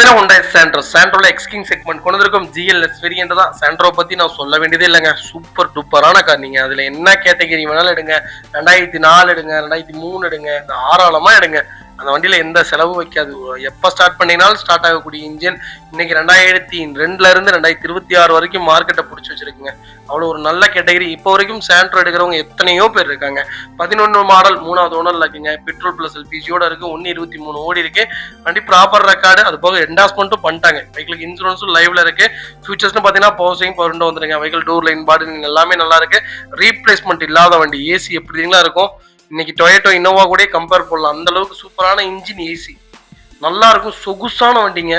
Hyundai Santro, Santroல எக்ஸ்கிங் செக்மெண்ட் கொண்டு வந்திருக்கும் GLS வேரியன்ட் தான். Santro பத்தி நான் சொல்ல வேண்டியதே இல்லைங்க. சூப்பர் டூப்பரான கார். நீங்க அதுல என்ன கேட்டகரி வேணாலும் எடுங்க. 2004 எடுங்க, 2003 எடுங்க, தாராளமா எடுங்க. அந்த வண்டியில எந்த செலவு வைக்காது. எப்ப ஸ்டார்ட் பண்ணீங்கனாலும் ஸ்டார்ட் ஆகக்கூடிய இன்ஜின். இன்னைக்கு 2002ல இருந்து 2026 வரைக்கும் மார்க்கெட்டை பிடிச்சி வச்சிருக்குங்க. அவ்வளவு ஒரு நல்ல கேட்டகரி. இப்போ வரைக்கும் சாண்ட்ரோ எடுக்கிறவங்க எத்தனையோ பேர் இருக்காங்க. 11 மாடல் 3வது ஓனர்ல இருக்குங்க. பெட்ரோல் பிளஸ் எல்பிஜியோட இருக்கு. 123 ஓடி இருக்கு. வண்டி ப்ராப்பர் ரெக்கார்டு. அது போக என்டாஸ்மெண்ட்டும் பண்ணிட்டாங்க. வெஹிக்கிளுக்கு இன்சூரன்ஸும் லைவ்ல இருக்கு. ஃபியூச்சர்ஸ்னு பாத்தீங்கன்னா பவர்ஸையும் பவர் வந்துருங்க. வெஹிக்கிள் டோர் லைன் பாடி எல்லாமே நல்லா இருக்கு. ரீப்ளேஸ்மெண்ட் இல்லாத வண்டி. ஏசி எப்படிங்களா இருக்கும். இன்னைக்கு டொயோட்டோ இன்னோவா கூட கம்பேர் பண்ணலாம். அந்த அளவுக்கு சூப்பரான இன்ஜின், ஏசி நல்லா இருக்கும். சொகுசான வண்டிங்க.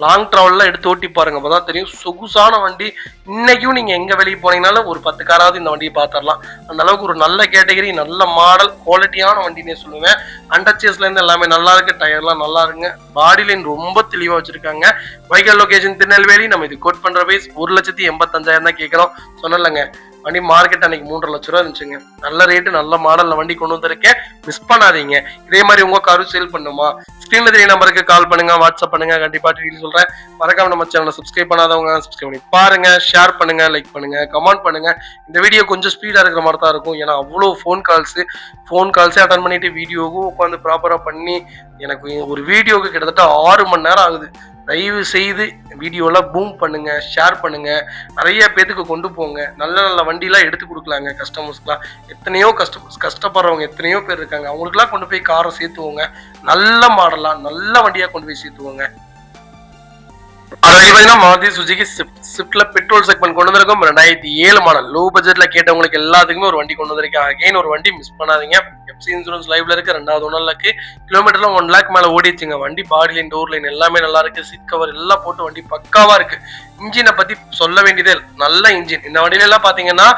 லாங் டிராவல்லாம் எடுத்து ஓட்டி பாருங்க, அப்பதான் தெரியும். சொகுசான வண்டி. இன்னைக்கும் நீங்க எங்க வெளியே போனீங்கனாலும் ஒரு 10 காராவது இந்த வண்டியை பாத்திரலாம். அந்த அளவுக்கு ஒரு நல்ல கேட்டகரி, நல்ல மாடல், குவாலிட்டியான வண்டினே சொல்லுவேன். அண்டர்ச்சேஸ்ல இருந்து எல்லாமே நல்லா இருக்கு. டயர்லாம் நல்லா இருக்குங்க. பாடி லைன் ரொம்ப தெளிவா வச்சிருக்காங்க. Vehicle location Tirunelveli. நம்ம இது கோட் பண்ற பிரைஸ் 1,85,000 தான் கேட்கிறோம். சொன்னலங்க, வண்டி மார்க்கெட் அன்னைக்கு 3.5 லட்ச ரூபா இருந்துச்சுங்க. நல்ல ரேட்டு, நல்ல மாடல்ல வண்டி கொண்டு வந்திருக்கேன். மிஸ் பண்ணாதீங்க. இதே மாதிரி உங்க காரும் சேல் பண்ணுமா, ஸ்கிரீன்ல தெரிய நம்பருக்கு கால் பண்ணுங்க, வாட்ஸ்அப் பண்ணுங்க. கண்டிப்பா டீடைல் சொல்றேன். மறக்காம நம்ம சேனலை சப்ஸ்கிரைப் பண்ணாதவங்க சப்ஸ்கிரைப் பண்ணி பாருங்க. ஷேர் பண்ணுங்க, லைக் பண்ணுங்க, கமெண்ட் பண்ணுங்க. இந்த வீடியோ கொஞ்சம் ஸ்பீடா இருக்கிற மாதிரி தான் இருக்கும். ஏன்னா அவ்வளோ ஃபோன் கால்ஸே அட்டன் பண்ணிட்டு வீடியோவும் உட்காந்து ப்ராப்பரா பண்ணி எனக்கு ஒரு வீடியோக்கு கிட்டத்தட்ட 6 மணி நேரம் ஆகுது. தயவு செய்து வீடியோலாம் பூம் பண்ணுங்க, ஷேர் பண்ணுங்க, நிறைய பேத்துக்கு கொண்டு போங்க. நல்ல நல்ல வண்டிலாம் எடுத்து கொடுக்கலாங்க கஸ்டமர்ஸ்க்குலாம். எத்தனையோ கஷ்டப்படுறவங்க எத்தனையோ பேர் இருக்காங்க. அவங்களுக்குலாம் கொண்டு போய் காரை சேர்த்துவோங்க. நல்ல மாடலா நல்ல வண்டியா கொண்டு போய் சேர்த்துவோங்க. மாருதி சுசுகி ஸ்விஃப்ட்ல பெட்ரோல் செக்மெண்ட் கொண்டு வந்திருக்கும். 2007 மாடல் லோ பட்ஜெட்ல கேட்டவங்களுக்கு எல்லாத்துக்குமே ஒரு வண்டி கொண்டு வந்திருக்கேன். அகைன் ஒரு வண்டி மிஸ் பண்ணாதீங்க. எஃப்சி இன்சூரன்ஸ் லைவ்ல இருக்கு. 2வது ஓனர்ல இருக்கு. கிலோமீட்டர்லாம் 1 லேக் மேல ஓடிச்சுங்க. வண்டி பாடி லைன், டோர் லைன் எல்லாமே நல்லா இருக்கு. சீட் கவர் எல்லாம் போட்டு வண்டி பக்காவா இருக்கு. இன்ஜினை பத்தி சொல்ல வேண்டியதே நல்ல இன்ஜின். இந்த வண்டியில எல்லாம் பாத்தீங்கன்னா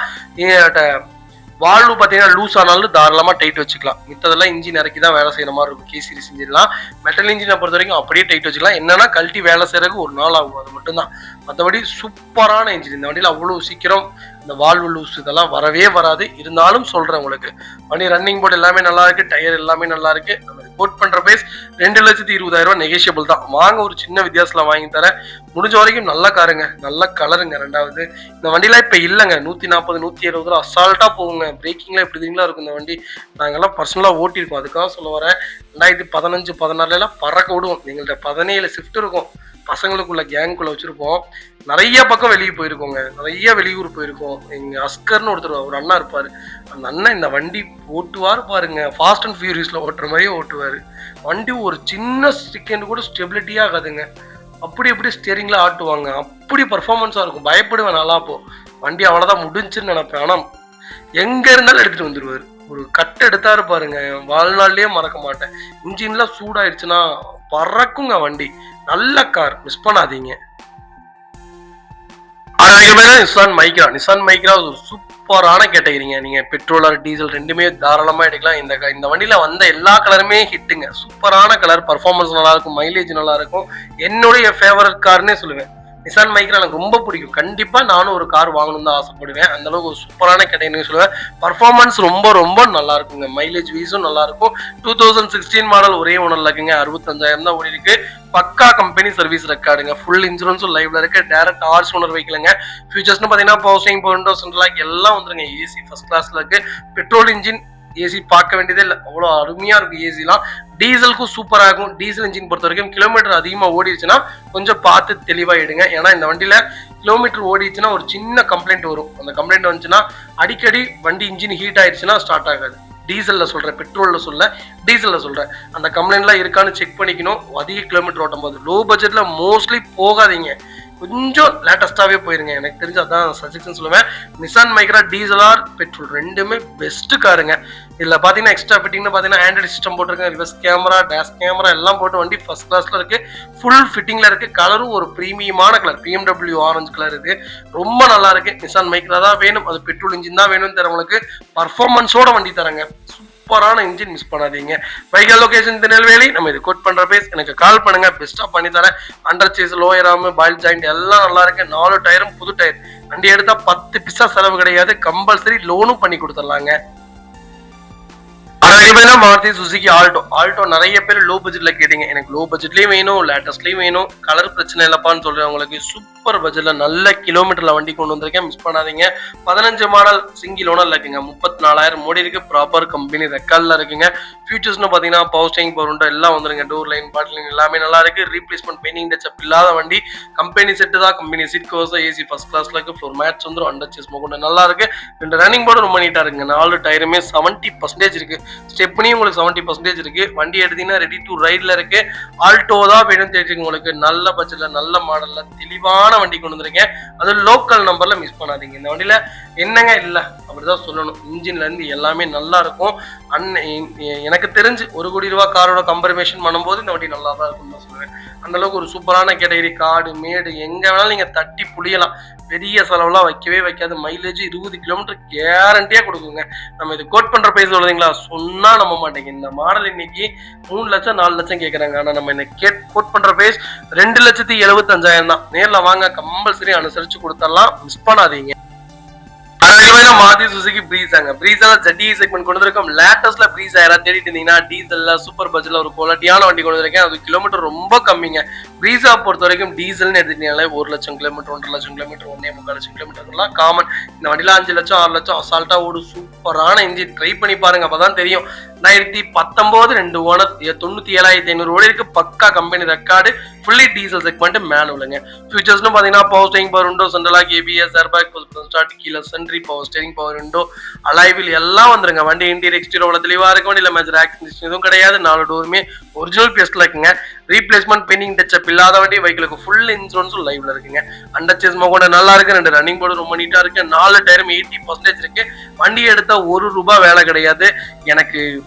வால்வு பாத்தீங்கன்னா லூஸ் ஆனாலும் தாராளமா டைட் வச்சுக்கலாம். மித்ததெல்லாம் இன்ஜின் இறக்கி தான் வேலை செய்யற மாதிரி இருக்கும். K-series இன்ஜின்லாம் மெட்டல் இன்ஜினை பொறுத்த வரைக்கும் அப்படியே டைட் வச்சுக்கலாம். என்னன்னா கழட்டி வேலை செய்யறதுக்கு ஒரு நாள் ஆகும், அது மட்டும் தான். மற்றபடி சூப்பரான இன்ஜின். இந்த வண்டியில அவ்வளவு சீக்கிரம் இந்த வால்வு லூஸ் இதெல்லாம் வரவே வராது. இருந்தாலும் சொல்றேன் உங்களுக்கு, வண்டி ரன்னிங் போர்டு எல்லாமே நல்லா இருக்கு. டயர் எல்லாமே நல்லா இருக்கு. நம்ம ரிப்போர்ட் பண்ற பிரைஸ் 2,20,000 நெகோஷியபிள் தான். வாங்க, ஒரு சின்ன வித்தியாசத்துல வாங்கி தரேன். முடிஞ்ச வரைக்கும் நல்ல காருங்க, நல்ல கலருங்க. 2வது இந்த வண்டிலாம் இப்ப இல்லைங்க. 140 170 அசால்ட்டா போகுங்க. பிரேக்கிங்லாம் எப்படி தெரியுங்களா இருக்கும் இந்த வண்டி. நாங்கெல்லாம் பர்சனலா ஓட்டிருக்கோம். அதுக்காக சொல்ல வரேன். 2015 16 பறக்க விடுவோம். எங்கள்கிட்ட 17 ஷிஃப்ட் இருக்கும். பசங்களுக்குள்ள கேங்குக்குள்ள வச்சிருப்போம். நிறைய பக்கம் வெளியே போயிருக்கோங்க. நிறைய வெளியூர் போயிருக்கோம். எங்க அஸ்கர்னு ஒருத்தர், ஒரு அண்ணா இருப்பாரு. அந்த அண்ணன் இந்த வண்டி ஓட்டுவாரு பாருங்க. ஃபாஸ்ட் அண்ட் ஃபியூரியஸ்ல ஓட்டுற மாதிரியே ஓட்டுவாரு. வண்டி ஒரு சின்ன செகண்ட் கூட ஸ்டெபிலிட்டியா ஆகாதுங்க. அப்படி எப்படி ஸ்டியரிங்ல ஆட்டுவாங்க. அப்படி பர்ஃபார்மன்ஸா இருக்கும். பயப்படுவேன் நல்லா. அப்போ வண்டி அவ்வளவுதான் முடிஞ்சுன்னு நினைப்பேன். ஆனா எங்க இருந்தாலும் எடுத்துட்டு வந்துருவாரு. ஒரு கட்டு எடுத்தாரு பாருங்க, வாழ்நாள்லயே மறக்க மாட்டேன். இன்ஜின்லாம் சூடாயிடுச்சுன்னா பறக்குங்க வண்டி. நல்ல கார், மிஸ் பண்ணாதீங்க. நிசான் மைக்ரா ஒரு சூப்பரான கேட்டகரிங்க. நீங்க பெட்ரோல் ஆர் டீசல் ரெண்டுமே தாராளமா எடுக்கலாம். இந்த வண்டியில வந்த எல்லா கலருமே ஹிட்டுங்க. சூப்பரான கலர், பர்ஃபார்மன்ஸ் நல்லா இருக்கும், மைலேஜ் நல்லா இருக்கும். என்னுடைய ஃபேவரட் கார்னே சொல்லுவேன். நிசான் மைக்ரா எனக்கு ரொம்ப பிடிக்கும். கண்டிப்பா நானும் ஒரு கார் வாங்கணும் தான் ஆசைப்படுவேன். அந்த அளவுக்கு ஒரு சூப்பரான கேட்டகரி சொல்லுவேன். பர்ஃபார்மன்ஸ் ரொம்ப ரொம்ப நல்லா இருக்குங்க. மைலேஜ் வீஸும் நல்லா இருக்கும். 2016 மாடல் ஒரே ஓனர்ல இருக்குங்க. 65,000 தான் ஓடி இருக்கு. பக்கா கம்பெனி சர்வீஸ் ரெக்கார்டுங்க. ஃபுல் இன்சூரன்ஸும் லைவ்ல இருக்கு. டைரக்ட் ஆர்ஸ் ஓனர் வைக்கலங்க. ஃபியூச்சர்ஸ்னு பாத்தீங்கன்னா power steering, power windows, central எல்லாம் வந்துருங்க. ஏசி ஃபர்ஸ்ட் கிளாஸ்ல இருக்கு. பெட்ரோல் இன்ஜின், ஏசி பார்க்க வேண்டியதே இல்லை. அவ்வளோ அருமையா இருக்கும் ஏசிலாம். டீசலுக்கும் சூப்பரா இருக்கும். டீசல் இன்ஜின் பொறுத்த வரைக்கும் கிலோமீட்டர் அதிகமா ஓடிடுச்சுன்னா கொஞ்சம் பார்த்து தெளிவா எடுங்க. ஏன்னா இந்த வண்டியில கிலோமீட்டர் ஓடிச்சுன்னா ஒரு சின்ன கம்ப்ளைண்ட் வரும். அந்த கம்ப்ளைண்ட் வந்துச்சுன்னா அடிக்கடி வண்டி இன்ஜின் ஹீட் ஆயிடுச்சுன்னா ஸ்டார்ட் ஆகாது. டீசல்ல சொல்றேன், பெட்ரோல்ல சொல்ல, டீசல்ல சொல்றேன். அந்த கம்ப்ளைண்ட்லாம் இருக்கான்னு செக் பண்ணிக்கணும். அதிக கிலோமீட்டர் ஓட்டும் போது லோ பட்ஜெட்ல மோஸ்ட்லி போகாதீங்க. கொஞ்சம் லேட்டஸ்டாவே போயிருங்க. எனக்கு தெரிஞ்சு அதான் சஜெஷன் சொல்லுவேன். Nissan Micra diesel or petrol ரெண்டுமே பெஸ்ட் காருங்க. இதுல பாத்தீங்கன்னா எக்ஸ்ட்ரா ஃபிட்டிங்னு பாத்தீங்கன்னா ஆண்ட்ராய்டு சிஸ்டம் போட்டிருக்கேன். ரிவர்ஸ் கேமரா, டேஷ் கேமரா எல்லாம் போட்டு வண்டி ஃபர்ஸ்ட் கிளாஸ்ல இருக்கு. ஃபுல் ஃபிட்டிங்ல இருக்கு. கலரும் ஒரு பிரீமியமான கலர், BMW ஆரஞ்சு கலர் இருக்கு. ரொம்ப நல்லா இருக்கு. நிசான் மைக்ரா தான் வேணும், அது பெட்ரோல் இன்ஜின் தான் வேணும்னு தரவங்களுக்கு பர்ஃபார்மன்ஸோட வண்டி தரங்க. சூப்பரான இன்ஜின், மிஸ் பண்ணாதீங்க. வைகல் லொகேஷன் திருநெல்வேலி. நம்ம இது கோட் பண்ற பேஸ், எனக்கு கால் பண்ணுங்க, பெஸ்டா பண்ணி தரேன். Under chassis, lower arm, ball joint எல்லாம் நல்லா இருக்கு. 4 டயரும் புது டயர். வண்டி எடுத்தா 10 பிசா செலவு கிடையாது. கம்பல்சரி லோனும் பண்ணி கொடுத்துடலாங்க. Maruti Suzuki Alto. ஆல்டோ நிறைய பேர் லோ பட்ஜெட்ல கேட்டீங்க. எனக்கு லோ பட்ஜெட்லயும் வேணும், லேட்டஸ்ட்லயும் வேணும், கலர் பிரச்சனை இல்லப்பான்னு சொல்றவங்களுக்கு சூப்பர் பட்ஜெட்ல நல்ல கிலோமீட்டர்ல வண்டி கொண்டு வந்திருக்கேன், மிஸ் பண்ணாதீங்க. 15 மாடல் சிங்கிள் ஓனர் இருக்குங்க, 34,000 மோடி இருக்கு, ப்ராப்பர் கம்பெனி ரெக்கார்ட்ல இருக்குங்க. ஃபியூச்சர்ஸ்னு பாத்தீங்கன்னா பவர் ஸ்டேரிங், பவர் விண்டோ எல்லாம் வந்துருங்க. டோர் லைன், பாட்டிலிங் எல்லாமே நல்லா இருக்கு. ரீப்ளேஸ்மெண்ட் பெயிண்டிங் டச்சப் இல்லாத வண்டி. கம்பெனி செட்டு தான், company seat covers, AC first கிளாஸ்ல இருக்கு, ஃப்ளோர் மேட்ஸ் வந்துடும், அண்டர் சேஸ் மோகன் நல்லா இருக்கு. 2 ரன்னிங் போர்டு ரொம்ப நீட்டா இருக்குங்க. 4 டயருமே 70% இருக்கு. ஸ்டெப்னி உங்களுக்கு 70% இருக்கு. வண்டி எடுத்தீங்கன்னா ரெடி டு ரைட்ல இருக்கு. ஆல்டோ தான் வேணும் தெரிஞ்சுங்க. உங்களுக்கு நல்ல பட்ஜெட்ல நல்ல மாடல்ல தெளிவான வண்டி கொண்டு வந்திருக்கேன். அது லோக்கல் நம்பர்ல மிஸ் பண்ணாதீங்க. இந்த வண்டியில என்னங்க இல்ல அப்படிதான் சொல்லணும். இன்ஜின்ல இருந்து எல்லாமே நல்லா இருக்கும். எனக்கு தெரிஞ்சு 1 கோடி ரூபாய் காரோட கம்பரிமேஷன் பண்ணும்போது இந்த வண்டி நல்லா தான் இருக்கும்னு தான் சொல்லுவேன். அந்த அளவுக்கு ஒரு சூப்பரான கேட்டகரி. காடு மேடு எங்க வேணாலும் நீங்க தட்டி புளியலாம். பெரிய செலவுலாம் வைக்கவே வைக்காது. மைலேஜ் 20 கிலோமீட்டர் கேரண்டியா கொடுக்குங்க. நம்ம இது கோட் பண்ற பிரைஸ் சொல்றீங்களா, சொன்னா நம்ப மாட்டேங்க. இந்த மாடல் இன்னைக்கு 3 லட்சம் 4 லட்சம் கேட்கறாங்க. ஆனா நம்ம இந்த கோட் பண்ற பிரைஸ் 2,75,000 தான். நேர்ல வாங்க, கம்பல்சரி அனுசரிச்சு கொடுத்துடலாம், மிஸ் பண்ணாதீங்க. மாருதி சுசுகி பிரீஸாங்க. பிரீஸால ஜெட்டி செக்மெண்ட் கொண்டு வந்திருக்கோம். லேட்டஸ்ட்ல பிரீஸ் யாராவது தேடிட்டு இருந்தீங்கன்னா டீசல்ல சூப்பர் பட்ஜெட்ல ஒரு குவாலிட்டியான வண்டி கொண்டு வந்திருக்கேன். அது கிலோமீட்டர் ரொம்ப கம்மிங்க. பிரீஸா பொறுத்த வரைக்கும் டீசல்னு எடுத்துட்டீங்களே 1 லட்சம் கிலோமீட்டர், 1.5 லட்சம் கிலோமீட்டர், 1.25 லட்சம் கிலோமீட்டர்லாம் காமன். இந்த வண்டியில 5 லட்சம் 6 லட்சம் அசால்ட்டா ஒரு சூப்பரான இன்ஜின். ட்ரை பண்ணி பாருங்க, அப்பதான் தெரியும். 2019 2 ஓனர், 97,500 ஓடி இருக்கு. Pucca company record, fully diesel segment, மேனுவலுங்க. ஃபியூச்சர்ஸ்னு பாத்தீங்கன்னா power steering, power window, central lock, ABS, airbag, start, கீழ sentry, power steering, power window, alloy wheel எல்லாம் வந்துருங்க. வண்டி இன்டீரியர் எக்ஸ்டீரியர் தெளிவா இருக்கும். வண்டியில மேஜர் ஆக்சிடென்ட் எதுவும் கிடையாது. 4 டோருமே ஒரிஜினல் பேஸ்ட்ல இருக்குங்க. ரீப்ளேஸ்மெண்ட் பெயிண்டிங் டச்சப் இல்லாத வண்டி. வெஹிக்கிளுக்கு ஃபுல் இன்சூரன்ஸும் லைவ்ல இருக்குங்க. அண்டர் சேஸ் மோகன் நல்லா இருக்கு. 2 ரன்னிங் போர்டு ரொம்ப நீட்டா இருக்கு. 4 டயரும் 80% இருக்கு. வண்டி எடுத்தா 1 ரூபாய் வேலை கிடையாது. எனக்கு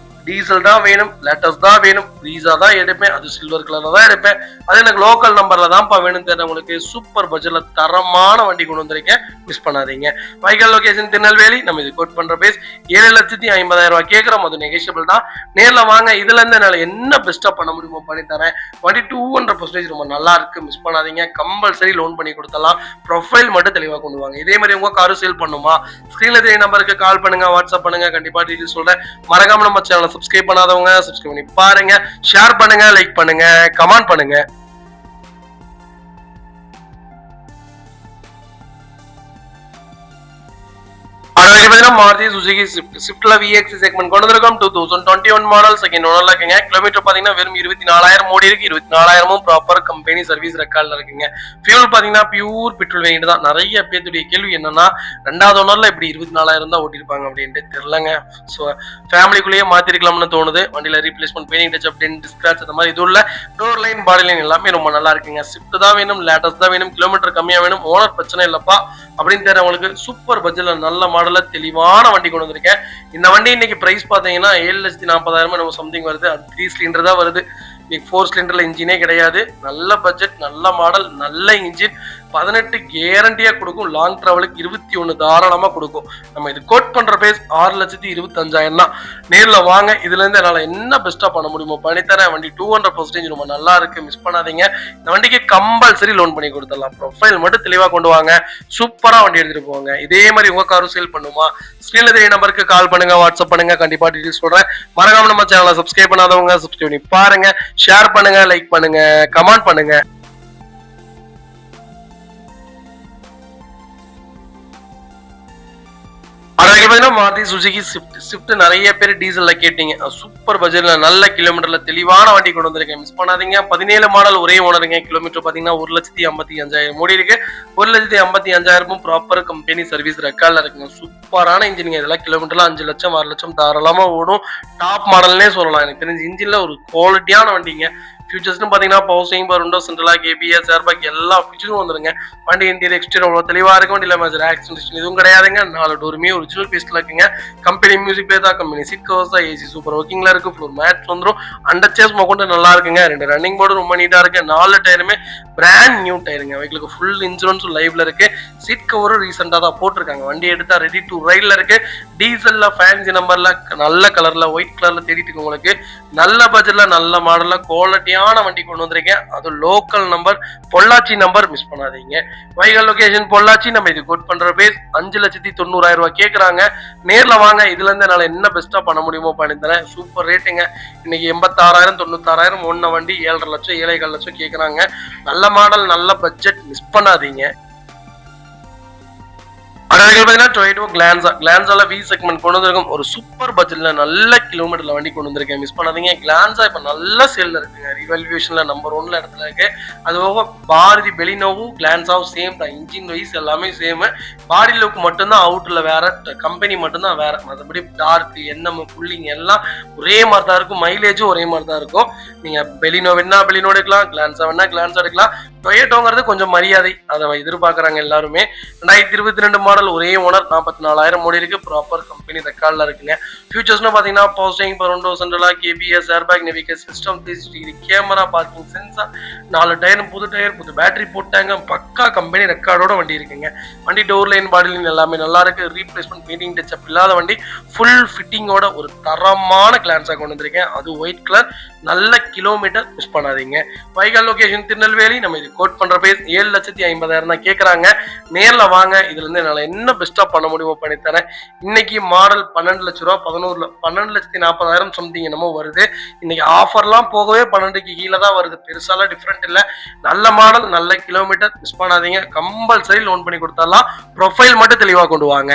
டீசல் தான் வேணும், லேட்டஸ்ட் தான் வேணும், பிரீஸா தான் எடுப்பேன், அது சில்வர் கலர்ல தான் எடுப்பேன். அது எனக்கு லோக்கல் நம்பர்ல தான்ப்பா வேணும் தெரியும். உங்களுக்கு சூப்பர் பட்ஜெட்ல தரமான வண்டி கொண்டு வந்திருக்கேன், மிஸ் பண்ணாதீங்க. வைகல் லொகேஷன் திருநெல்வேலி. நம்ம இது கோட் பண்ற பேஸ் 7,50,000 கேட்கிறோம். அது நெகோஷியபிள் தான். நேர்ல வாங்க. இதுல இருந்து என்னால என்ன பெஸ்டா பண்ண முடியுமோ பண்ணி தரேன். வண்டி 200% ரொம்ப நல்லா இருக்கு, மிஸ் பண்ணாதீங்க. கம்பல்சரி லோன் பண்ணி கொடுத்தலாம். ப்ரொஃபைல் மட்டும் தெளிவா கொண்டு வாங்க. இதே மாதிரி உங்க காரு சேல் பண்ணுமா, ஸ்கிரீன்ல தெரிய நம்பருக்கு கால் பண்ணுங்க, வாட்ஸ்அப் பண்ணுங்க, கண்டிப்பா டீடைல்ஸ் சொல்றேன். மறக்காம நம்ம சேனலை சப்ஸ்கிரைப் பண்ணாதவங்க சப்ஸ்கிரைப் பண்ணி பாருங்க, ஷேர் பண்ணுங்க, லைக் பண்ணுங்க, கமெண்ட் பண்ணுங்க. மாருதி சுசுகி ஸ்விஃப்ட்ல விஎக்ஸ் செக்மெண்ட் கொண்டு வந்திருக்கோம். 2021 மாடல், செகண்ட் ஓனர்ல இருக்குங்க. கிலோமீட்டர் பாத்தீங்கன்னா வெறும் 24,000 ஓடி இருக்கு. 24,000 ப்ராப்பர் கம்பெனி சர்வீஸ் ரெக்கார்ட்ல இருக்குங்க. ஃபியூல் பாத்தீங்கன்னா பியூர் பெட்ரோல் வேண்டியது தான். நிறைய பேருடைய கேள்வி என்னன்னா, 2வது ஓனர்ல இப்படி 24,000 தான் ஓட்டிருப்பாங்க அப்படின்ட்டு தெரியலங்க. ஸோ ஃபேமிலிக்குள்ளேயே மாத்திருக்கலாம்னு தோணுது. வண்டியில replacement painting touch up, dent, scratch அந்த மாதிரி இது உள்ள டோர் லைன், பாடி லைன் எல்லாமே ரொம்ப நல்லா இருக்குங்க. ஸ்விஃப்ட் தான் வேணும், லேட்டஸ்ட் தான் வேணும், கிலோமீட்டர் கம்மியா வேணும், ஓனர் பிரச்சனை இல்லப்பா அப்படின்னு தெரியவங்களுக்கு சூப்பர் பட்ஜெட்ல நல்ல மாடல தெளிவான வண்டி கொண்டு வந்திருக்கேன். இந்த வண்டி இன்னைக்கு பிரைஸ் பாத்தீங்கன்னா 7,40,000 நம்ம சம்திங் வருது. அது 3 சிலிண்டர் தான் வருது. இன்னைக்கு 4 சிலிண்டர்ல இன்ஜினே கிடையாது. நல்ல பட்ஜெட், நல்ல மாடல், நல்ல இன்ஜின், 18 கேரண்டியா கொடுக்கும். லாங் டிராவலுக்கு 21 தாராளமா கொடுக்கும். நம்ம இது கோட் பண்ற பிரைஸ் 6,25,000 தான். நேர்ல வாங்க. இதுல இருந்து என்னால என்ன பெஸ்டா பண்ண முடியுமோ பண்ணித்தரேன். வண்டி 200% ரொம்ப நல்லா இருக்கு, மிஸ் பண்ணாதீங்க. இந்த வண்டிக்கு கம்பல்சரி லோன் பண்ணி கொடுத்துடலாம். ப்ரொஃபைல் மட்டும் தெளிவா கொண்டு வாங்க, சூப்பரா வண்டி எடுத்துட்டு போவாங்க. இதே மாதிரி உங்க காரும் சேல் பண்ணுமா, ஸ்கிரீன்ல தெரிய நம்பருக்கு கால் பண்ணுங்க, வாட்ஸ்அப் பண்ணுங்க, கண்டிப்பா டீடைல்ஸ் சொல்றேன். மறக்காம நம்ம சேனலை சப்ஸ்கிரைப் பண்ணாதவங்க சப்ஸ்கிரைப் பண்ணி பாருங்க, ஷேர் பண்ணுங்க, லைக் பண்ணுங்க, கமெண்ட் பண்ணுங்க. மாருதி சுசுகி ஸ்விஃப்ட் நிறைய பேர் டீசல்ல கேட்டீங்க. சூப்பர் பட்ஜெட்ல நல்ல கிலோமீட்டர்ல தெளிவான வண்டி கொண்டு வந்திருக்கேன், மிஸ் பண்ணாதீங்க. 17 மாடல் ஒரே ஓனருங்க. கிலோமீட்டர் பாத்தீங்கன்னா 1,55,000 ஓடி இருக்கு. 1,55,000 ப்ராப்பர் கம்பெனி சர்வீஸ் ரெக்கார்ட்ல இருக்குங்க. சூப்பரான இன்ஜின். இதெல்லாம் கிலோமீட்டர்ல 5 லட்சம் 6 லட்சம் தாராளமா ஓடும். டாப் மாடல்னே சொல்லலாம். எனக்கு தெரிஞ்ச இன்ஜின்ல ஒரு குவாலிட்டியான வண்டிங்க. ஃபியூச்சர்ஸ்னு பாத்தீங்கன்னா power steering, power window, central lock, ABS, airbag எல்லா ஃபீச்சரும் வந்துருங்க. வண்டி இன்டீரியர் எக்ஸ்டீரியர் அவ்வளவு தெளிவா இருக்கு. வண்டியில மேஜர் ஆக்சிடென்ட் எதுவும் கிடையாதுங்க. 4 டோருமே ஒரிஜினல் பீஸ்ல இருக்குங்க. கம்பெனி மியூசிக் பிளேயர் தான், கம்பெனி சீட் கவர்ஸ் தான், ஏசி சூப்பர் ஒர்க்கிங்ல இருக்கு, ஃப்ளோர் மேட்ஸ் வந்துரும், அண்டர் சேர்ஸ் மொக்கொண்டு நல்லா இருக்குங்க. 2 ரன்னிங் போர்டு ரொம்ப நீட்டா இருக்கு. 4 டயருமே பிராண்ட் நியூ டயருங்க. வெஹிக்கிளுக்கு ஃபுல் இன்சூரன்ஸும் லைவ்ல இருக்கு. சீட் கவரும் ரீசெண்டா தான் போட்டிருக்காங்க. வண்டி எடுத்தா ரெடி டு ரைட்ல இருக்கு. டீசல்ல ஃபேன்சி நம்பர்ல நல்ல கலர்ல ஒயிட் கலர்ல தேடிட்டு உங்களுக்கு நல்ல பட்ஜெட்ல நல்ல மாடல்ல குவாலிட்டியான வண்டி கொண்டு வந்திருக்கேன். அது local number, Pollachi number miss பண்ணாதீங்க. வைகல் லொகேஷன் பொள்ளாச்சி. நம்ம இது கோட் பண்ற பேஸ் 5,90,000 ரூபாய் கேக்குறாங்க. நேர்ல வாங்க. இதுல இருந்து என்னால என்ன பெஸ்டா பண்ண முடியுமோ பண்ணி தரேன். சூப்பர் ரேட்டுங்க. இன்னைக்கு 86,000 96,000 ஒன்ன வண்டி 7,5 லட்சம் 7,4 லட்சம் கேக்குறாங்க. நல்ல மாடல் நல்ல பட்ஜெட் மிஸ் பண்ணாதீங்க. டொயோட்டோ கிளான்ஸால வி செக்மெண்ட் கொண்டு வந்திருக்கும். ஒரு சூப்பர் பட்ஜெட்ல நல்ல கிலோமீட்டர்ல வண்டி கொண்டு வந்திருக்கேன். மிஸ் பண்ணாதீங்க. கிளான்ஸா இப்ப நல்ல சேல்ல இருக்குங்க. ரிவல்யூஷன்ல நம்பர் 1 இடத்துல இருக்கு. அது போக பாரதி பெலினோவும் கிளான்ஸாவும் சேம் தான். இன்ஜின் வைஸ் எல்லாமே சேம். பாடி லுக் மட்டும்தான் அவுட்ல வேற, கம்பெனி மட்டும்தான் வேற. மற்றபடி டார்க் என்எம் புல்லிங் எல்லாம் ஒரே மாதிரி தான் இருக்கும். மைலேஜும் ஒரே மாதிரி தான் இருக்கும். நீங்க பெலினோ வேணா பெலினோ எடுக்கலாம், கிளான்ஸா வேணா கிளான்ஸா எடுக்கலாம். டொயோட்டோங்கிறது கொஞ்சம் மரியாதை, அதை எதிர்பார்க்கறாங்க எல்லாருமே. 2022 மாடல், ஒரே ஓனர், 44,000 ஓடி இருக்கு. ப்ராப்பர் கம்பெனி ரெக்கார்ட்ல இருக்குங்க. ஃபியூச்சர்ஸ்னு பாத்தீங்கன்னா power steering, power window, central lock, ABS, airbag, navigation system, 360 camera, parking sensor, 4 tyre, புது டயர், புது பேட்டரி போட்டாங்க. பக்கா கம்பெனி ரெக்கார்டோட வண்டி இருக்குங்க. வண்டி டோர் லைன், பாடி லைன் எல்லாமே நல்லா இருக்கு. ரீப்ளேஸ்மெண்ட், பெயிண்டிங் டச் அப் இல்லாத வண்டி. ஃபுல் ஃபிட்டிங்கோட ஒரு தரமான கிளான்ஸா கொண்டு வந்திருக்கேன். அது ஒயிட் கலர், நல்ல கிலோமீட்டர் மிஸ் பண்ணாதீங்க. வைகல் லொகேஷன் திருநெல்வேலி. நம்ம இது கோட் பண்ற பேஸ் 7,50,000 தான் கேக்குறாங்க. நேர்ல வாங்க. இதுல இருந்து என்னால என்ன பெஸ்டா பண்ண முடியுமோ பண்ணி தரேன். இன்னைக்கு மாடல் 12 லட்ச ரூபா, 12,40,000 சம்திங் என்னமோ வருது. இன்னைக்கு ஆஃபர்லாம் போகவே 12க்கு கீழே தான் வருது. பெருசாலாம் டிஃபரெண்ட் இல்ல. நல்ல மாடல் நல்ல கிலோமீட்டர் மிஸ் பண்ணாதீங்க. கம்பல்சரி லோன் பண்ணி கொடுத்தாலாம். ப்ரொஃபைல் மட்டும் தெளிவா கொண்டு வாங்க.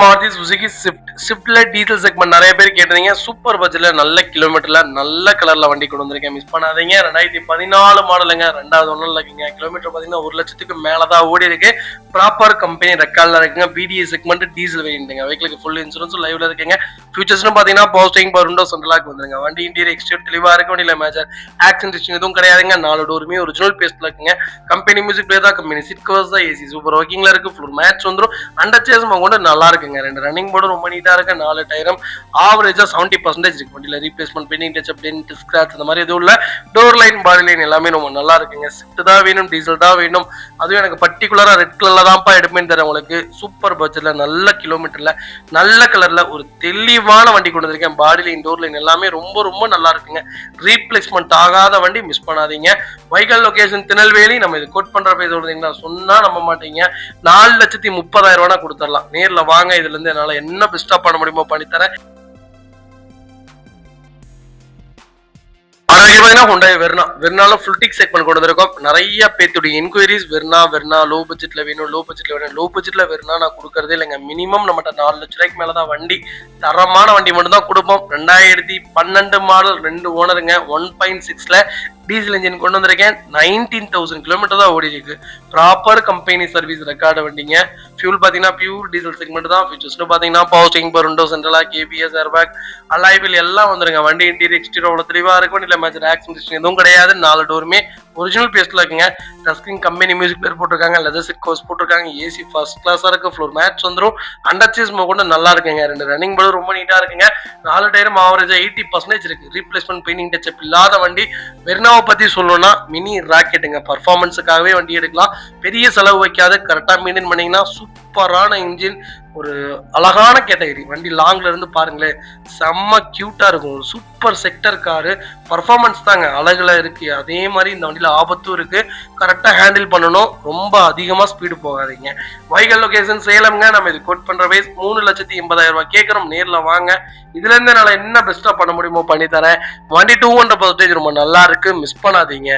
மாருதி சுசுகி ஸ்விஃப்ட்ல டீசல் செக்மெண்ட் நிறைய பேர் கேட்டிருந்தீங்க. சூப்பர் பட்ஜெட்ல நல்ல கிலோமீட்டர்ல நல்ல கலர்ல வண்டி கொண்டு வந்திருக்கேன். மிஸ் பண்ணாதீங்க. 2014 மாடலுங்க. 2வது ஒன்றும் இல்லைங்க. கிலோமீட்டர் பாத்தீங்கன்னா 1 லட்சத்துக்கு மேலதான் ஓடி இருக்கு. ப்ராப்பர் கம்பெனி ரெக்கார்ட்ல இருக்குங்க. பிடிஏ செக்மெண்ட் டீசல் வேண்டிங்க. வெஹிக்கிளுக்கு ஃபுல் இன்சூரன்ஸும் லைவ்ல இருக்குங்க. ஃபியூச்சர்ஸ்னு பாத்தீங்கன்னா power steering, power window, central lock வந்துருங்க. வண்டி இன்டீரியர் எக்ஸ்டீரியர் தெளிவா இருக்கு. வண்டியில மேஜர் ஆக்சிடென்ட் எதுவும் கிடையாதுங்க. 4 டோருமே ஒரிஜினல் பேஸ்ட்ல இருக்குங்க. கம்பெனி மியூசிக் பிளேயர் தான், கம்பெனி சீட் கவர்ஸ் தான், ஏசி சூப்பர் ஒர்க்கிங்ல இருக்கு. ஃபுல் மேட்ச் வந்துரும். அண்டர் சேர்ஸ் கொண்டு நல்லா இருக்குங்க. 2 ரன்னிங் போர்டு ரொம்ப நீட்டா இருக்கு. 4 டயரும் ஆவரேஜா 70% இருக்கு. வண்டியில replacement, painting touch up, dent, scratch அந்த மாதிரி எதுவும் இல்ல. டோர் லைன், பாடி லைன் எல்லாமே ரொம்ப நல்லா இருக்குங்க. ஸ்விஃப்ட் தான் வேணும், டீசல் தான் வேணும். அதுவும் எனக்கு பர்டிகுலரா ரெட் கலர்ல தான்ப்பா எடுப்பேன்னு தரேன் உங்களுக்கு. சூப்பர் பட்ஜெட்ல நல்ல கிலோமீட்டர்ல நல்ல கலர்ல ஒரு தெளிவான வண்டி கொண்டு வந்திருக்கேன். பாடி லைன், டோர் லைன் எல்லாமே ரொம்ப ரொம்ப நல்லா இருக்குங்க. ரீப்ளேஸ்மெண்ட் ஆகாத வண்டி மிஸ் பண்ணாதீங்க. வைகல் லொகேஷன் திருநெல்வேலி. நம்ம இது கோட் பண்ற பேர் சொல்றீங்களா, சொன்னா நம்ப மாட்டீங்க. 4,30,000 ரூபாய் கொடுத்துடலாம். நேர்ல வாங்க. இதுல இருந்து என்னால என்ன பெஸ்டா பண்ண முடியுமோ பண்ணித்தரேன். ஹுண்டாய் வெர்னால ஃபுல் டிக் செக்மெண்ட் கொண்டு வந்திருக்கோம். நிறைய பேத்துடைய என்கொயரிஸ் வெர்னா லோ பட்ஜெட்ல வேணும், லோ பட்ஜெட்ல வெர்னா நான் கொடுக்கறதே இல்லைங்க. மினிமம் நம்மகிட்ட 4 லட்ச ரூபாய்க்கு மேலதான் வண்டி, தரமான வண்டி மட்டும் தான் கொடுப்போம். 2012 மாடல் 2 ஓனருங்க. 1.6ல டீசல் இன்ஜின் கொண்டு வந்திருக்கேன். 19,000 கிலோமீட்டர் தான் ஓடி இருக்கு. ப்ராப்பர் கம்பெனி சர்வீஸ் ரெக்கார்டு வண்டிங்க. ஃபியூல் பாத்தீங்கன்னா பியூர் டீசல் செக்மெண்ட் தான். ஃபீச்சர்ஸ்னு பாத்தீங்கன்னா power steering, power window, central lock, ABS, airbag, alloy wheel எல்லாம் வந்துருங்க. வண்டி இன்டீரியர் எக்ஸ்டீரியர் அவ்வளவு தெளிவா இருக்கும். இல்ல மேஜர் ஆக்சிடென்ட் எதுவும் கிடையாது. 4 டோருமே ஒரிஜினல் பேஸ்ட்ல இருக்குங்க. டஸ்கிங் கம்பெனி மியூசிக் பிளேயர் போட்டிருக்காங்க. லெதர் சீட் கவர்ஸ் போட்டிருக்காங்க. ஏசி ஃபர்ஸ்ட் கிளாஸா இருக்கு. ஃப்ளோர் மேட்ச் வந்துரும். அண்டர் சேர்ஸ் கூட நல்லா இருக்குங்க. 2 ரன்னிங் போர்டு ரொம்ப நீட்டா இருக்குங்க. 4 டயரும் ஆவரேஜா 80% இருக்கு. ரீப்ளேஸ்மெண்ட், பெயிண்டிங் டச் அப் இல்லாத வண்டி. வெர்னாவை பத்தி சொல்லணும்னா மினி ராக்கெட்டுங்க. பர்ஃபார்மன்ஸுக்காகவே வண்டி எடுக்கலாம். பெரிய செலவு வைக்காது. கரெக்டா மெயின்டைன் பண்ணீங்கன்னா சூப்பரான இன்ஜின், ஒரு அழகான கேட்டகரி வண்டி. லாங்ல இருந்து பாருங்களேன், செம்ம கியூட்டா இருக்கும். ஒரு சூப்பர் செக்டர் காரு. பர்ஃபார்மன்ஸ் தாங்க அழகுல இருக்கு. அதே மாதிரி இந்த வண்டியில ஆபத்தும் இருக்கு. கரெக்டா ஹேண்டில் பண்ணணும். ரொம்ப அதிகமா ஸ்பீடு போகாதீங்க. வைகல் லொகேஷன் சேலம்ங்க. நம்ம இது கோட் பண்ற வயசு 3,80,000 ரூபாய் கேட்கறோம். நேர்ல வாங்க. இதுல இருந்து என்னால என்ன பெஸ்டா பண்ண முடியுமோ பண்ணி தரேன். வண்டி 200% ரொம்ப நல்லா இருக்கு. மிஸ் பண்ணாதீங்க.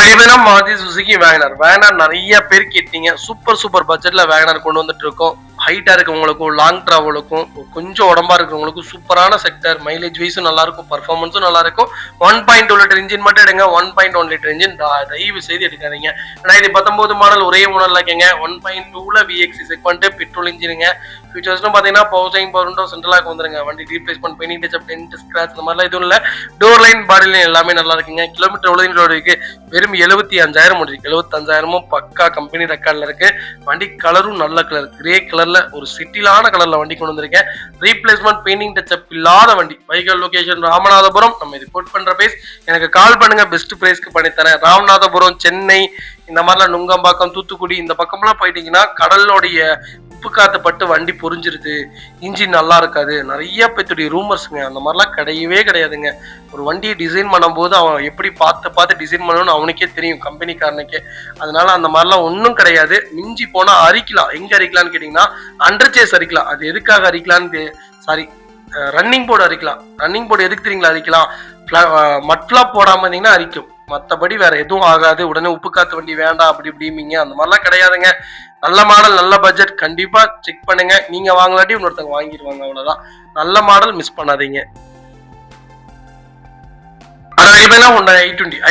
மாருதி சுசுகி வேகனர் நிறைய பேர் கேட்டீங்க. சூப்பர் பட்ஜெட்ல வேகனர் கொண்டு வந்துட்டு இருக்கோம். ஹைட்டா இருக்கவங்களுக்கும் லாங் டிராவலுக்கும் கொஞ்சம் உடம்பா இருக்கிறவங்களுக்கும் சூப்பரான செக்டர். மைலேஜ் வைஸும் நல்லா இருக்கும், பர்ஃபார்மன்ஸும் நல்லா இருக்கும். 1.2 லிட்டர் இன்ஜின் மட்டும் எடுங்க. 1.1 லிட்டர் இன்ஜின் தயவு செய்து எடுக்காதீங்க. 2019 மாடல் ஒரே ஓனர்ல இருக்கீங்க. 1.2ல VXC செக்மெண்ட் பெட்ரோல் இன்ஜினுங்க. ஃபியூச்சர்ஸ்னு பாத்தீங்கன்னா power steering, power window, central lock வந்துருங்க. வண்டி replacement, painting touch up, dent scratch இந்த மாதிரிலாம் எதுவும் இல்ல. டோர் லைன், பாடி லைன் எல்லாமே நல்லா இருக்குங்க. கிலோமீட்டர் எவ்வளவு இருக்கு? வெறும் 75,000 முடியும். 75,000 பக்கா கம்பெனி ரெக்கார்ட்ல இருக்கு. வண்டி கலரும் நல்ல கலர், கிரே கலர்ல ஒரு சிட்டிலான கலர்ல வண்டி கொண்டு வந்திருக்கேன். ரீப்ளேஸ்மெண்ட், பெயிண்டிங் டச் அப் இல்லாத வண்டி. வைக்கல் லொகேஷன் ராமநாதபுரம். நம்ம இது கோட் பண்ற பிரைஸ் எனக்கு கால் பண்ணுங்க, பெஸ்ட் பிரைஸ்க்கு பண்ணி தரேன். ராமநாதபுரம், சென்னை இந்த மாதிரிலாம் நுங்கம்பாக்கம், தூத்துக்குடி இந்த பக்கம்லாம் போயிட்டீங்கன்னா கடலோடைய உப்பு காத்து பட்டு வண்டி பொறிஞ்சிருது, இன்ஜின் நல்லா இருக்காது, நிறைய பேத்துடைய ரூமர்ஸுங்க. அந்த மாதிரிலாம் கிடையவே கிடையாதுங்க. ஒரு வண்டியை டிசைன் பண்ணும்போது அவன் எப்படி பார்த்து டிசைன் பண்ணணும்னு அவனுக்கே தெரியும், கம்பெனிக்காரனுக்கே. அதனால அந்த மாதிரிலாம் ஒன்றும் கிடையாது. மிஞ்சி போனா அரிக்கலாம். எங்க அரிக்கலாம்னு கேட்டீங்கன்னா அண்டர் சேஸ் அரிக்கலாம். அது எதுக்காக அரிக்கலான்னு சாரி ரன்னிங் போர்டு அரிக்கலாம். ரன்னிங் போர்டு எதுக்கு தெரியுங்களா அரிக்கலாம்? மட்ஃப்ளாப் போடாம இருந்தீங்கன்னா அரிக்கும். மற்றபடி வேற எதுவும் ஆகாது. உடனே உப்பு காத்து வண்டி வேண்டாம் அப்படி இப்படிமீங்க, அந்த மாதிரிலாம் கிடையாதுங்க. நல்ல மாடல், நல்ல பட்ஜெட், கண்டிப்பா செக் பண்ணுங்க. நீங்க வாங்கலாட்டி இன்னொருத்தவங்க வாங்கிடுவாங்க, அவ்வளவுதான். நல்ல மாடல், மிஸ் பண்ணாதீங்க.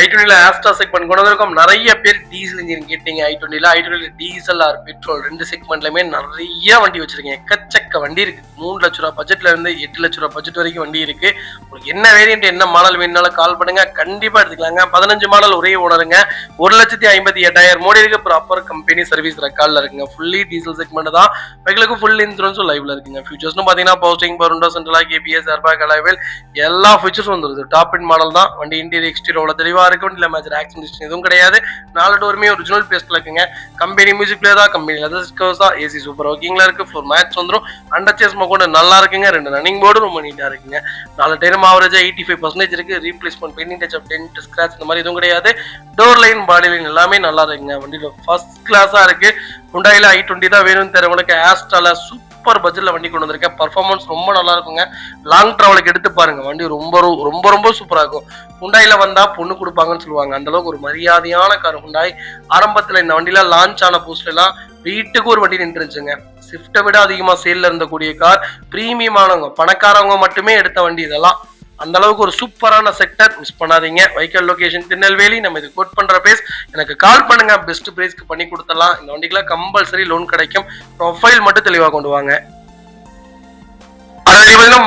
i20ல ஆஸ்ட்ரா செக்மெண்ட் கொண்டு வந்திருக்கோம். நிறைய பேர் டீசல் இன்ஜின் கேட்டீங்க. i20ல டீசல் ஆர் பெட்ரோல் ரெண்டு செக்மெண்ட்லயுமே நிறைய வண்டி வச்சிருக்கேன். எக்கச்சக்க வண்டி இருக்கு. 3 லட்ச ரூபாய் பட்ஜெட்ல இருந்து 8 லட்ச ரூபாய் பட்ஜெட் வரைக்கும் வண்டி இருக்கு. உங்களுக்கு என்ன வேரியன்ட், என்ன மாடல் வேணும்னாலும் கால் பண்ணுங்க, கண்டிப்பா எடுத்துக்கலாங்க. 15 மாடல் ஒரே ஓனருங்க. 1,58,000 மோடி இருக்கு. ப்ராப்பர் கம்பெனி சர்வீஸ் ரெக்கார்ட்ல இருக்குங்க. ஃபுல்லி டீசல் செக்மெண்ட் தான். வெஹிக்கிளுக்கு ஃபுல் இன்சூரன்ஸும் லைவ்ல இருக்குங்க. ஃபியூச்சர்ஸ்னு பாத்தீங்கன்னா power steering, power window, central lock, ABS, airbag, alloy wheel எல்லா ஃபீச்சர்ஸும் வந்துருது. டாப் இன் மாடல் தான். வண்டி இன்டீரியர் எக்ஸ்டீரியர் அவ்வளவு தெளிவா இருக்கு. வண்டியில மேஜர் ஆக்சிடென்ட் எதுவும் கிடையாது. 4 டோருமே ஒரிஜினல் பேஸ்ட்ல இருக்குங்க. கம்பெனி மியூசிக் பிளேயர் தான், கம்பெனி லெதர் ஸ்டிக்கர்ஸ் தான். ஏசி சூப்பர் ஒர்க்கிங்ல இருக்கு. ஃப்ளோர் மேட்ச் வந்துரும். அண்டர் சேஸ் கூட நல்லா இருக்குங்க. 2 ரன்னிங் போர்டும் ரொம்ப நீட்டா இருக்குங்க. 4 டயரும் ஆவரேஜா 85% இருக்கு. Replacement, painting touch up, dent scratch இந்த மாதிரி எதுவும் கிடையாது. டோர் லைன், பாடி லைன் எல்லாமே நல்லா இருக்குங்க. வண்டியில ஃபர்ஸ்ட் கிளாஸா இருக்கு. ஹுண்டாயில i20 தான் வேணும்னு தரவங்களுக்கு ஆஸ்ட்ரால சூப்பர் பட்ஜெட்ல வண்டி கொண்டு வந்திருக்கேன். பர்ஃபார்மன்ஸ் ரொம்ப நல்லா இருக்குங்க. லாங் டிராவலுக்கு எடுத்து பாருங்க, வண்டி ரொம்ப ரொம்ப ரொம்ப சூப்பரா இருக்கும். ஹுண்டாயில வந்தா பொண்ணு கொடுப்பாங்கன்னு சொல்லுவாங்க. அந்த அளவுக்கு ஒரு மரியாதையான கார் ஹுண்டாய். ஆரம்பத்துல இந்த வண்டியில லான்ச் ஆன புதுசுல எல்லாம் வீட்டுக்கு ஒரு வண்டி நின்றுச்சுங்க. ஸ்விஃப்ட்டை விட அதிகமா சேல்ல இருந்தக்கூடிய கார். பிரீமியமானவங்க, பணக்காரவங்க மட்டுமே எடுத்த வண்டி இதெல்லாம். அந்த அளவுக்கு ஒரு சூப்பரான செக்டர், மிஸ் பண்ணாதீங்க. வைக்கல் லொகேஷன் திருநெல்வேலி. நம்ம இது கோட் பண்ற பிரைஸ் எனக்கு கால் பண்ணுங்க, பெஸ்ட் பிரைஸ்க்கு பண்ணி கொடுத்துடலாம். இந்த வண்டிக்குலாம் கம்பல்சரி லோன் கிடைக்கும். ப்ரொஃபைல் மட்டும் தெளிவா கொண்டு வாங்க.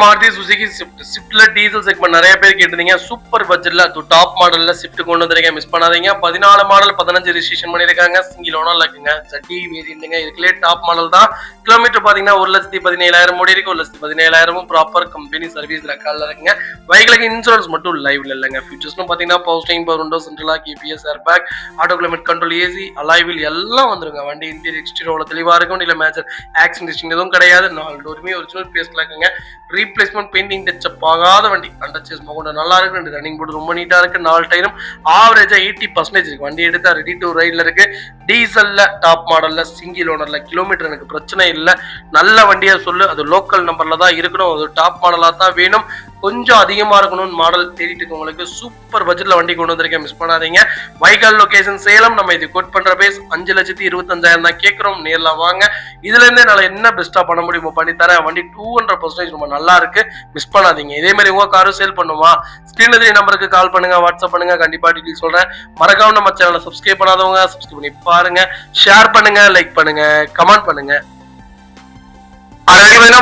மாருதி சுசுகி ஸ்விஃப்ட்ல டீசல் செக்மெண்ட் நிறைய பேர் கேட்டிருந்தீங்க. சூப்பர் பட்ஜெட்ல டாப் மாடல்ல ஸ்விஃப்ட் கொண்டு வந்திருக்கேன், மிஸ் பண்ணாதீங்க. 14 மாடல் 15 ரெஜிஸ்ட்ரேஷன் பண்ணிருக்காங்க. சிங்கிள் ஓனர்ல இருக்குங்க. ஜட்டி வேரியன்ட்ங்க. இதுக்குள்ளே டாப் மாடல் தான். கிலோமீட்டர் பாத்தீங்கன்னா 1,17,000 ஓடி இருக்கு. 1,17,000 ப்ராப்பர் கம்பெனி சர்வீஸ் ரெக்கார்ட்ல இருக்குங்க. வெஹிக்கிளுக்கு இன்சூரன்ஸ் மட்டும் லைவ்ல இல்லைங்க. ஃபியூச்சர்ஸ்னு பாத்தீங்கன்னா power steering, power window, central lock, ABS, airbag, auto climate control, AC, alloy wheel எல்லாம் வந்துருங்க. வண்டி இன்டீரியர் எக்ஸ்டீரியர் அவ்வளவு தெளிவா இருக்கும். இல்ல மேஜர் ஆக்சிடென்ட் எதுவும் கிடையாது. 4 டோருமே ஒரிஜினல் பேஸ்ட்ல இருக்குங்க. ரீப்ளேஸ்மெண்ட், பெயிண்டிங் டச் அப் ஆகாத வண்டி. அண்டர் சேஸ் கூட நல்லா இருக்கு. 2 ரன்னிங் போர்டு ரொம்ப நீட்டா இருக்கு. 4 டயரும் ஆவரேஜா 80% இருக்கு. வண்டி எடுத்தா ரெடி டு ரைட்ல இருக்கு. டீசல்ல டாப் மாடல்ல சிங்கிள் ஓனர்ல. கிலோமீட்டர் எனக்கு பிரச்சனை இல்லை. நல்ல வண்டியா சொல்லு, அது லோக்கல் நம்பர்ல தான் இருக்கணும். அது டாப் மாடலா தான் வேணும். கொஞ்சம் அதிகமா இருக்கணும்னு மாடல் தேடிட்டு இருக்கவங்களுக்கு சூப்பர் பட்ஜெட்ல வண்டி கொண்டு வந்திருக்கேன், மிஸ் பண்ணாதீங்க. வைக்கல் லொகேஷன் சேலம். நம்ம இது கோட் பண்ற பேஸ் 5,25,000 தான் கேட்கிறோம். நேர்ல வாங்க. இதுல இருந்தே நான் என்ன பெஸ்டா பண்ண முடியுமோ பண்ணி தரேன். வண்டி 200% ரொம்ப நல்லா இருக்கு, மிஸ் பண்ணாதீங்க. இதே மாதிரி உங்க காரும் சேல் பண்ணுமா, ஸ்கிரீன்ல தெரிய நம்பருக்கு கால் பண்ணுங்க, வாட்ஸ்அப் பண்ணுங்க. கண்டிப்பா டீடைல் சொல்றேன். மறக்காம நம்ம சேனலை சப்ஸ்கிரைப் பண்ணாதவங்க சப்ஸ்கிரைப் பண்ணி பாருங்க, ஷேர் பண்ணுங்க, லைக் பண்ணுங்க, கமெண்ட் பண்ணுங்க.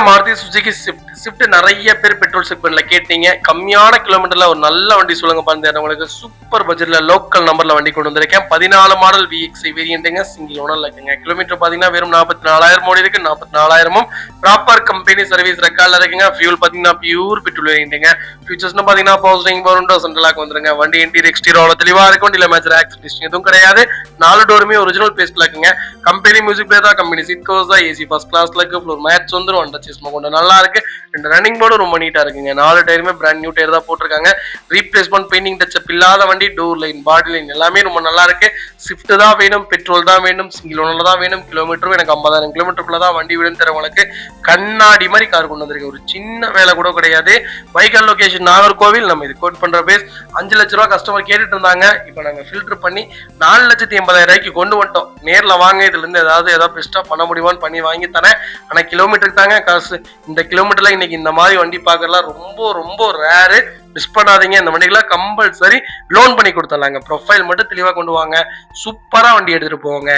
மாருதி சுசுகி ஸ்விஃப்ட் நிறைய பேர் பெட்ரோல் செக்மெண்ட்ல கேட்டீங்க. கம்மியான கிலோமீட்டர்ல ஒரு நல்ல வண்டி சொல்லுங்க பாருங்க. உங்களுக்கு சூப்பர் பட்ஜெட்ல லோக்கல் நம்பர்ல வண்டி கொண்டு வந்திருக்கேன். 14 மாடல் VXC வேரியன்ட்ங்க. சிங்கிள் ஓனர்ல இருக்குங்க. கிலோமீட்டர் பாத்தீங்கன்னா வெறும் 44,000 ஓடி இருக்கு. 44,000 ப்ராப்பர் கம்பெனி சர்வீஸ் ரெக்கார்ட்ல இருக்குங்க. ஃபியூல் பாத்தீங்கன்னா பியூர் பெட்ரோல் வேரியன்ட்ங்க. ஃபியூச்சர்ஸ்னு பாத்தீங்கன்னா power steering, power window, central lock வந்துருங்க. வண்டி இன்டீரியர் எக்ஸ்டீரியர் அவ்வளவு தெளிவா இருக்கும். இல்ல மேஜர் ஆக்சிடென்ட் எதுவும் கிடையாது. 4 டோருமே ஒரிஜினல் பேஸ்ட்ல இருக்குங்க. கம்பெனி மியூசிக் பிளேயர் தான், கம்பெனி சீட் கவர்ஸ் தான், ஏசி ஃபர்ஸ்ட் கிளாஸ்ல இருக்கு. ஃப்ளோர் மேட்ச் வந்துரும். அண்டர் சேஸ் கூட நல்லா இருக்கு. 2 ரன்னிங் போர்டும் ரொம்ப நீட்டா இருக்குங்க. 4 டயருமே பிராண்ட் நியூ டயர் தான் போட்டிருக்காங்க. ரீப்ளேஸ்மெண்ட் பெயிண்டிங் டச்சப் இல்லாத வண்டி. டோர் லைன், பாடி லைன் எல்லாமே ரொம்ப நல்லா இருக்கு. ஸ்விஃப்ட் தான் வேணும், பெட்ரோல் தான் வேணும், சிங்கிள் ஓனர் தான் வேணும், கிலோமீட்டரும் எனக்கு 50,000 கிலோமீட்டருக்குள்ள தான் வண்டி விடும் தரவங்களுக்கு கண்ணாடி மாதிரி கார் கொண்டு வந்திருக்கு. ஒரு சின்ன வேலை கூட கிடையாது. வைக்கல் லொகேஷன் நாகர்கோவில். நம்ம இது கோட் பண்ற பேஸ் 5 லட்ச ரூபா கஸ்டமர் கேட்டுட்டு இருந்தாங்க. இப்போ நாங்க ஃபில்டர் பண்ணி 4,80,000 கொண்டு வந்துட்டோம். நேர்ல வாங்க, இதுல இருந்து ஏதாவது பெஸ்டா பண்ண முடியுமான்னு பண்ணி வாங்கி தரேன். ஆனா கிலோமீட்டருக்கு தாங்க காசு. இந்த கிலோமீட்டர்ல இன்னைக்கு இந்த மாதிரி வண்டி பார்க்கறதுலாம் ரொம்ப ரொம்ப ரேரு. மிஸ் பண்ணாதீங்க. இந்த வண்டிகளாம் கம்பல்சரி லோன் பண்ணி கொடுத்துடலாங்க. ப்ரொஃபைல் மட்டும் தெளிவா கொண்டு வாங்க. சூப்பரா வண்டி எடுத்துட்டு போவாங்க.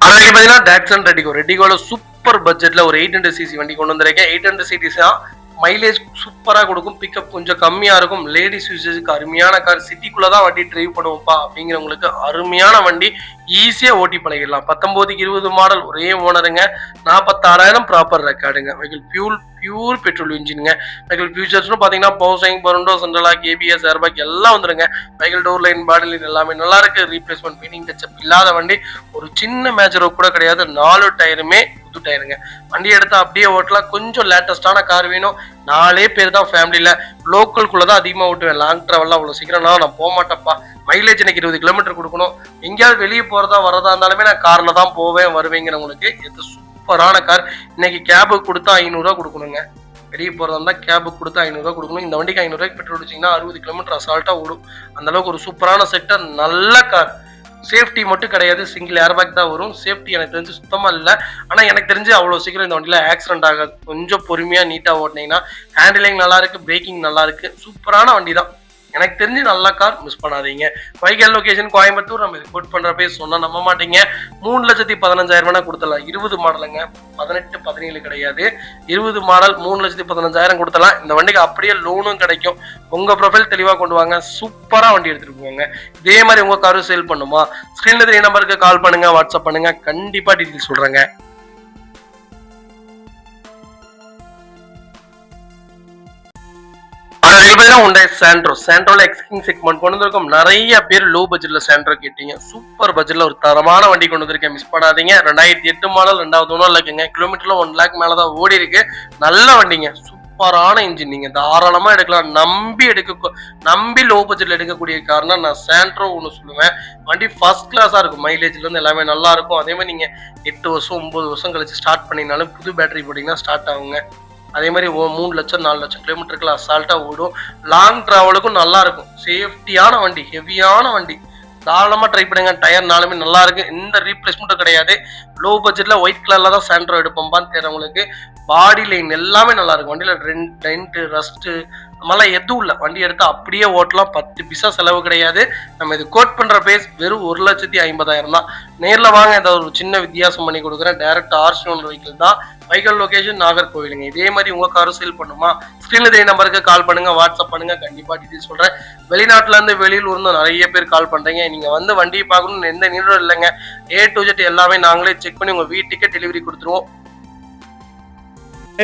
அதுக்கு பாத்தீங்கன்னா டாக்ஸன் ரெட்டிகோல சூப்பர் பட்ஜெட்ல ஒரு 800cc வண்டி கொண்டு வந்திருக்கேன். 800cc தான். மைலேஜ் சூப்பரா கொடுக்கும். பிக்கப் கொஞ்சம் கம்மியா இருக்கும். லேடிஸ் யூசேஜுக்கு அருமையான கார். சிட்டிக்குள்ளதான் வண்டி டிரைவ் பண்ணுவோம்ப்பா அப்படிங்கிறவங்களுக்கு அருமையான வண்டி. ஈஸியா ஓட்டி பழகிடலாம். 19க்கு 20 மாடல், ஒரே ஓனருங்க. 46,000 ப்ராப்பர் ரெக்கார்டுங்க. வெஹிக்கிள் பியூர் பெட்ரோல் இன்ஜினுங்க. வெஹிக்கிள் ஃபியூச்சர்ஸ்னு பாத்தீங்கன்னா power steering, power window, central lock, ABS, airbag எல்லாம் வந்துருங்க. Vehicle door line, body line எல்லாமே நல்லா இருக்கு. ரீப்ளேஸ்மெண்ட் பெயிண்டிங் டச்சப் இல்லாத வண்டி. ஒரு சின்ன மேஜர் கூட கிடையாது. 4 டயருமே புது டயருங்க. வண்டி எடுத்தா அப்படியே ஓட்டலாம். கொஞ்சம் லேட்டஸ்டான கார் வேணும். 4 பேர் தான் ஃபேமிலியில. லோக்கல்குள்ளதான் அதிகமா ஓட்டுவேன். லாங் டிராவல்லாம் அவ்வளவு சீக்கிரம் நான் போக மாட்டேன்ப்பா. மைலேஜ் எனக்கு 20 கிலோமீட்டர் கொடுக்கணும். எங்கேயாவது வெளியே போறதா வரதா இருந்தாலுமே நான் கார்ல தான் போவேன் வருவேங்கிறவங்களுக்கு இது சூப்பரான கார். இன்னைக்கு கேபுக்கு கொடுத்தா 500 ரூபா கொடுக்கணுங்க. வெளியே போறதா இருந்தா கேபுக்கு கொடுத்தா 500 ரூபா கொடுக்கணும். இந்த வண்டிக்கு 500 ரூபாய்க்கு பெட்ரோல் அடிச்சிங்கன்னா 60 கிலோமீட்டர் அசால்ட்டா ஓடும். அந்த அளவுக்கு ஒரு சூப்பரான செக்டர், நல்ல கார். சேஃப்டி மட்டும் கிடையாது, சிங்கிள் ஏர்பேக் தான் வரும். சேஃப்டி எனக்கு தெரிஞ்சு சுத்தமா இல்லை. ஆனா எனக்கு தெரிஞ்சு அவ்வளவு சீக்கிரம் இந்த வண்டியில ஆக்சிடென்ட் ஆகாது. கொஞ்சம் பொறுமையா நீட்டா ஓட்டினீங்கன்னா ஹேண்டிலிங் நல்லா இருக்கு, பிரேக்கிங் நல்லா இருக்கு. சூப்பரான வண்டி தான். எனக்கு தெரிஞ்சு நல்ல கார், மிஸ் பண்ணாதீங்க. வைக்கல் லொகேஷன் கோயம்புத்தூர். நம்ம இது கோட் பண்ற பேர் சொன்னா நம்ப மாட்டீங்க. 3,15,000 கொடுத்தலாம். 20 மாடலுங்க, 18 17 கிடையாது. 20 மாடல் 3,15,000 கொடுத்தலாம். இந்த வண்டிக்கு அப்படியே லோனும் கிடைக்கும். உங்க ப்ரொஃபைல் தெளிவா கொண்டு வாங்க. சூப்பரா வண்டி எடுத்துட்டு போவாங்க. இதே மாதிரி உங்க காரும் சேல் பண்ணுமா, ஸ்கிரீன்ல தெரிய நம்பருக்கு கால் பண்ணுங்க, வாட்ஸ்அப் பண்ணுங்க. கண்டிப்பா டீட்டெயில் சொல்றேங்க. சாண்ட்ரோல எக்ஸ்கிங் செக்மெண்ட் கொண்டு வந்திருக்கோம். நிறைய பேர் லோ பட்ஜெட்ல சாண்ட்ரோ கேட்டீங்க. சூப்பர் பட்ஜெட்ல ஒரு தரமான வண்டி கொண்டு வந்திருக்கேன். மிஸ் பண்ணாதீங்க. 2008 மாடல், 2வது ஓனர் இருக்குங்க. கிலோமீட்டர்ல 1 லேக் மேலதான் ஓடி இருக்கு. நல்ல வண்டிங்க, சூப்பரான இன்ஜின். நீங்க தாராளமா எடுக்கலாம். நம்பி லோ பட்ஜெட்ல எடுக்கக்கூடிய கார்னா நான் சாண்ட்ரோ ஒன்று சொல்லுவேன். வண்டி ஃபர்ஸ்ட் கிளாஸா இருக்கும். மைலேஜ்ல இருந்து எல்லாமே நல்லா இருக்கும். அதே மாதிரி நீங்க 8 வருஷம் 9 வருஷம் கழிச்சு ஸ்டார்ட் பண்ணீங்கனாலும் புது பேட்டரி போட்டீங்கன்னா ஸ்டார்ட் ஆகுங்க. அதே மாதிரி 3 லட்சம் 4 லட்சம் கிலோமீட்டருக்குள்ள அசால்ட்டா ஓடும். லாங் டிராவலுக்கும் நல்லா இருக்கும். சேஃப்டியான வண்டி, ஹெவியான வண்டி. தாராளமா ட்ரை பண்ணுங்க. டயர் நாலுமே நல்லா இருக்கு. எந்த ரீப்ளேஸ்மெண்ட்டும் கிடையாது. லோ பட்ஜெட்ல ஒயிட் கலர்ல தான் சாண்ட்ரோ எடுப்போம்பான்னு தெரியவங்களுக்கு. பாடி லைன் எல்லாமே நல்லா இருக்கும். வண்டியில டென்ட், ரஸ்ட் நம்மளாம் எதுவும் இல்லை. வண்டி எடுத்தா அப்படியே ஓட்டலாம். 10 பைசா செலவு கிடையாது. நம்ம இது கோட் பண்ற பேஸ் வெறும் 1,50,000 தான். நேர்ல வாங்க, ஏதாவது ஒரு சின்ன வித்தியாசம் பண்ணி கொடுக்குறேன். டைரக்ட் ஆர்சி ஓனர் வெஹிக்கிள் தான். வைக்கல் லொகேஷன் நாகர்கோவிலுங்க. இதே மாதிரி உங்க காரும் சேல் பண்ணுமா, ஸ்கிரீன்ல தெரிய நம்பருக்கு கால் பண்ணுங்க, வாட்ஸ்அப் பண்ணுங்க. கண்டிப்பா டீடைல்ஸ் சொல்றேன். வெளிநாட்டுல இருந்து வெளியூர் இருந்து நிறைய பேர் கால் பண்றீங்க. நீங்க வந்து வண்டியை பார்க்கணும்னு எந்த நீரும் இல்லைங்க. A to Z எல்லாமே நாங்களே செக் பண்ணி உங்க வீட்டுக்கே டெலிவரி கொடுத்துருவோம்.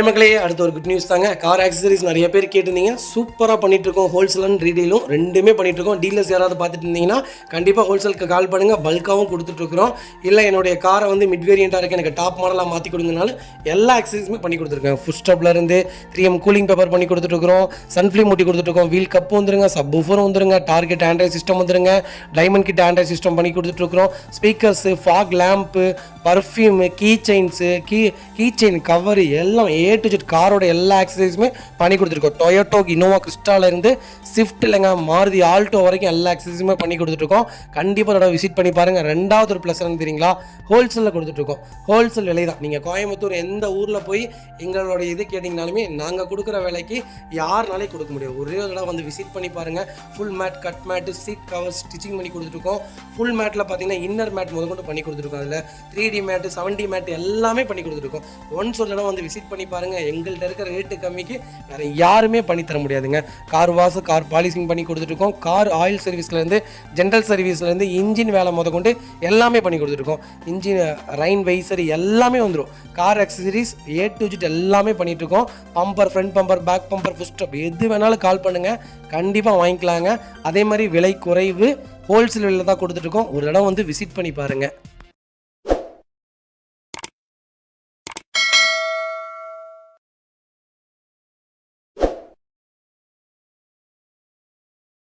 மக்களே, அடுத்த ஒரு குட் நியூஸ் தாங்க. கார் ஆக்சசரிஸ் நிறைய பேர் கேட்டிருந்தீங்க. சூப்பராக பண்ணிட்டு இருக்கோம். ஹோல்சேல் அண்ட் ரீடெயிலும் ரெண்டுமே பண்ணிட்டு இருக்கோம். டீலர்ஸ் யாராவது பார்த்துட்டு இருந்தீங்கன்னா கண்டிப்பாக ஹோல்சேலுக்கு கால் பண்ணுங்க. பல்காகவும் கொடுத்துட்ருக்குறோம். இல்லை என்னுடைய காரை வந்து மிட் வேரியண்ட்டாக இருக்குது, எனக்கு டாப் மாடலாக மாற்றி கொடுங்கனாலும் எல்லா ஆக்சசரிஸுமே பண்ணி கொடுத்துருக்கேன். ஃபுட் ஸ்டாப்லேருந்து 3M கூலிங் பேப்பர் பண்ணி கொடுத்துட்ருக்குறோம். சன்ஃப்ளீம் மூட்டி கொடுத்துட்ருக்கோம். வீல் கப்பு வந்துருங்க, சப் ஊஃபரும் வந்துருங்க, டார்கெட் ஆண்ட்ராய்ட் சிஸ்டம் வந்துருங்க, டைமண்ட் கிட் ஆண்ட்ராய்ட் சிஸ்டம் பண்ணி கொடுத்துட்ருக்குறோம். Speakers, fog lamp, perfume, key chains, key chain cover எல்லாம் A to Z காரோட எல்லா ஆக்சசரிஸுமே பண்ணி கொடுத்துருக்கோம். டொயோட்டோ, இனோவா கிறிஸ்டால இருந்து ஸ்விஃப்ட் இல்லைங்க, மாருதி ஆல்டோ வரைக்கும் எல்லா ஆக்சசரிஸுமே பண்ணி கொடுத்துருக்கோம். கண்டிப்பாக அதோட விசிட் பண்ணி பாருங்கள். ரெண்டாவது ஒரு ப்ளஸ் என்ன தெரியுங்களா, ஹோல்சேலில் கொடுத்துட்ருக்கோம். ஹோல்சேல் விலை தான். நீங்கள் கோயம்புத்தூர் எந்த ஊரில் போய் எங்களோட இது கேட்டிங்கனாலுமே நாங்கள் கொடுக்குற விலைக்கு யாருனாலே கொடுக்க முடியும். ஒரே ஒரு தடவை வந்து விசிட் பண்ணி பாருங்கள். Full mat, cut mat, seat cover stitching பண்ணி கொடுத்துருக்கோம். ஃபுல் மேட்டில் பார்த்தீங்கன்னா இன்னர் மேட் முதல் கொண்டு பண்ணி கொடுத்துருக்கோம். அதில் 3D மேட்டு, 7D மேட் எல்லாமே பண்ணி கொடுத்துருக்கோம். ஒன்ஸ் ஒரு தடவை வந்து விசிட் பண்ணி பாருங்கள். எங்கள்கிட்ட இருக்கிற ரேட்டு கம்மிக்கு வேறு யாருமே பண்ணித்தர முடியாதுங்க. கார் வாஷ், கார் பாலிசிங் பண்ணி கொடுத்துட்ருக்கோம். கார் ஆயில் சர்வீஸ்லேருந்து, ஜென்ரல் சர்வீஸ்லேருந்து, இன்ஜின் வேலை கொண்டு எல்லாமே பண்ணி கொடுத்துட்ருக்கோம். இன்ஜின் ரைன் வைசர் எல்லாமே வந்துடும். Car accessories A to Z எல்லாமே பண்ணிகிட்ருக்கோம். Bumper, front bumper, back bumper, foot step எது வேணாலும் கால் பண்ணுங்கள், கண்டிப்பாக வாங்கிக்கலாங்க. அதே மாதிரி விலை குறைவு, ஹோல்சேல் விலையில் தான் கொடுத்துட்ருக்கோம். ஒரு இடம் வந்து விசிட் பண்ணி பாருங்கள்.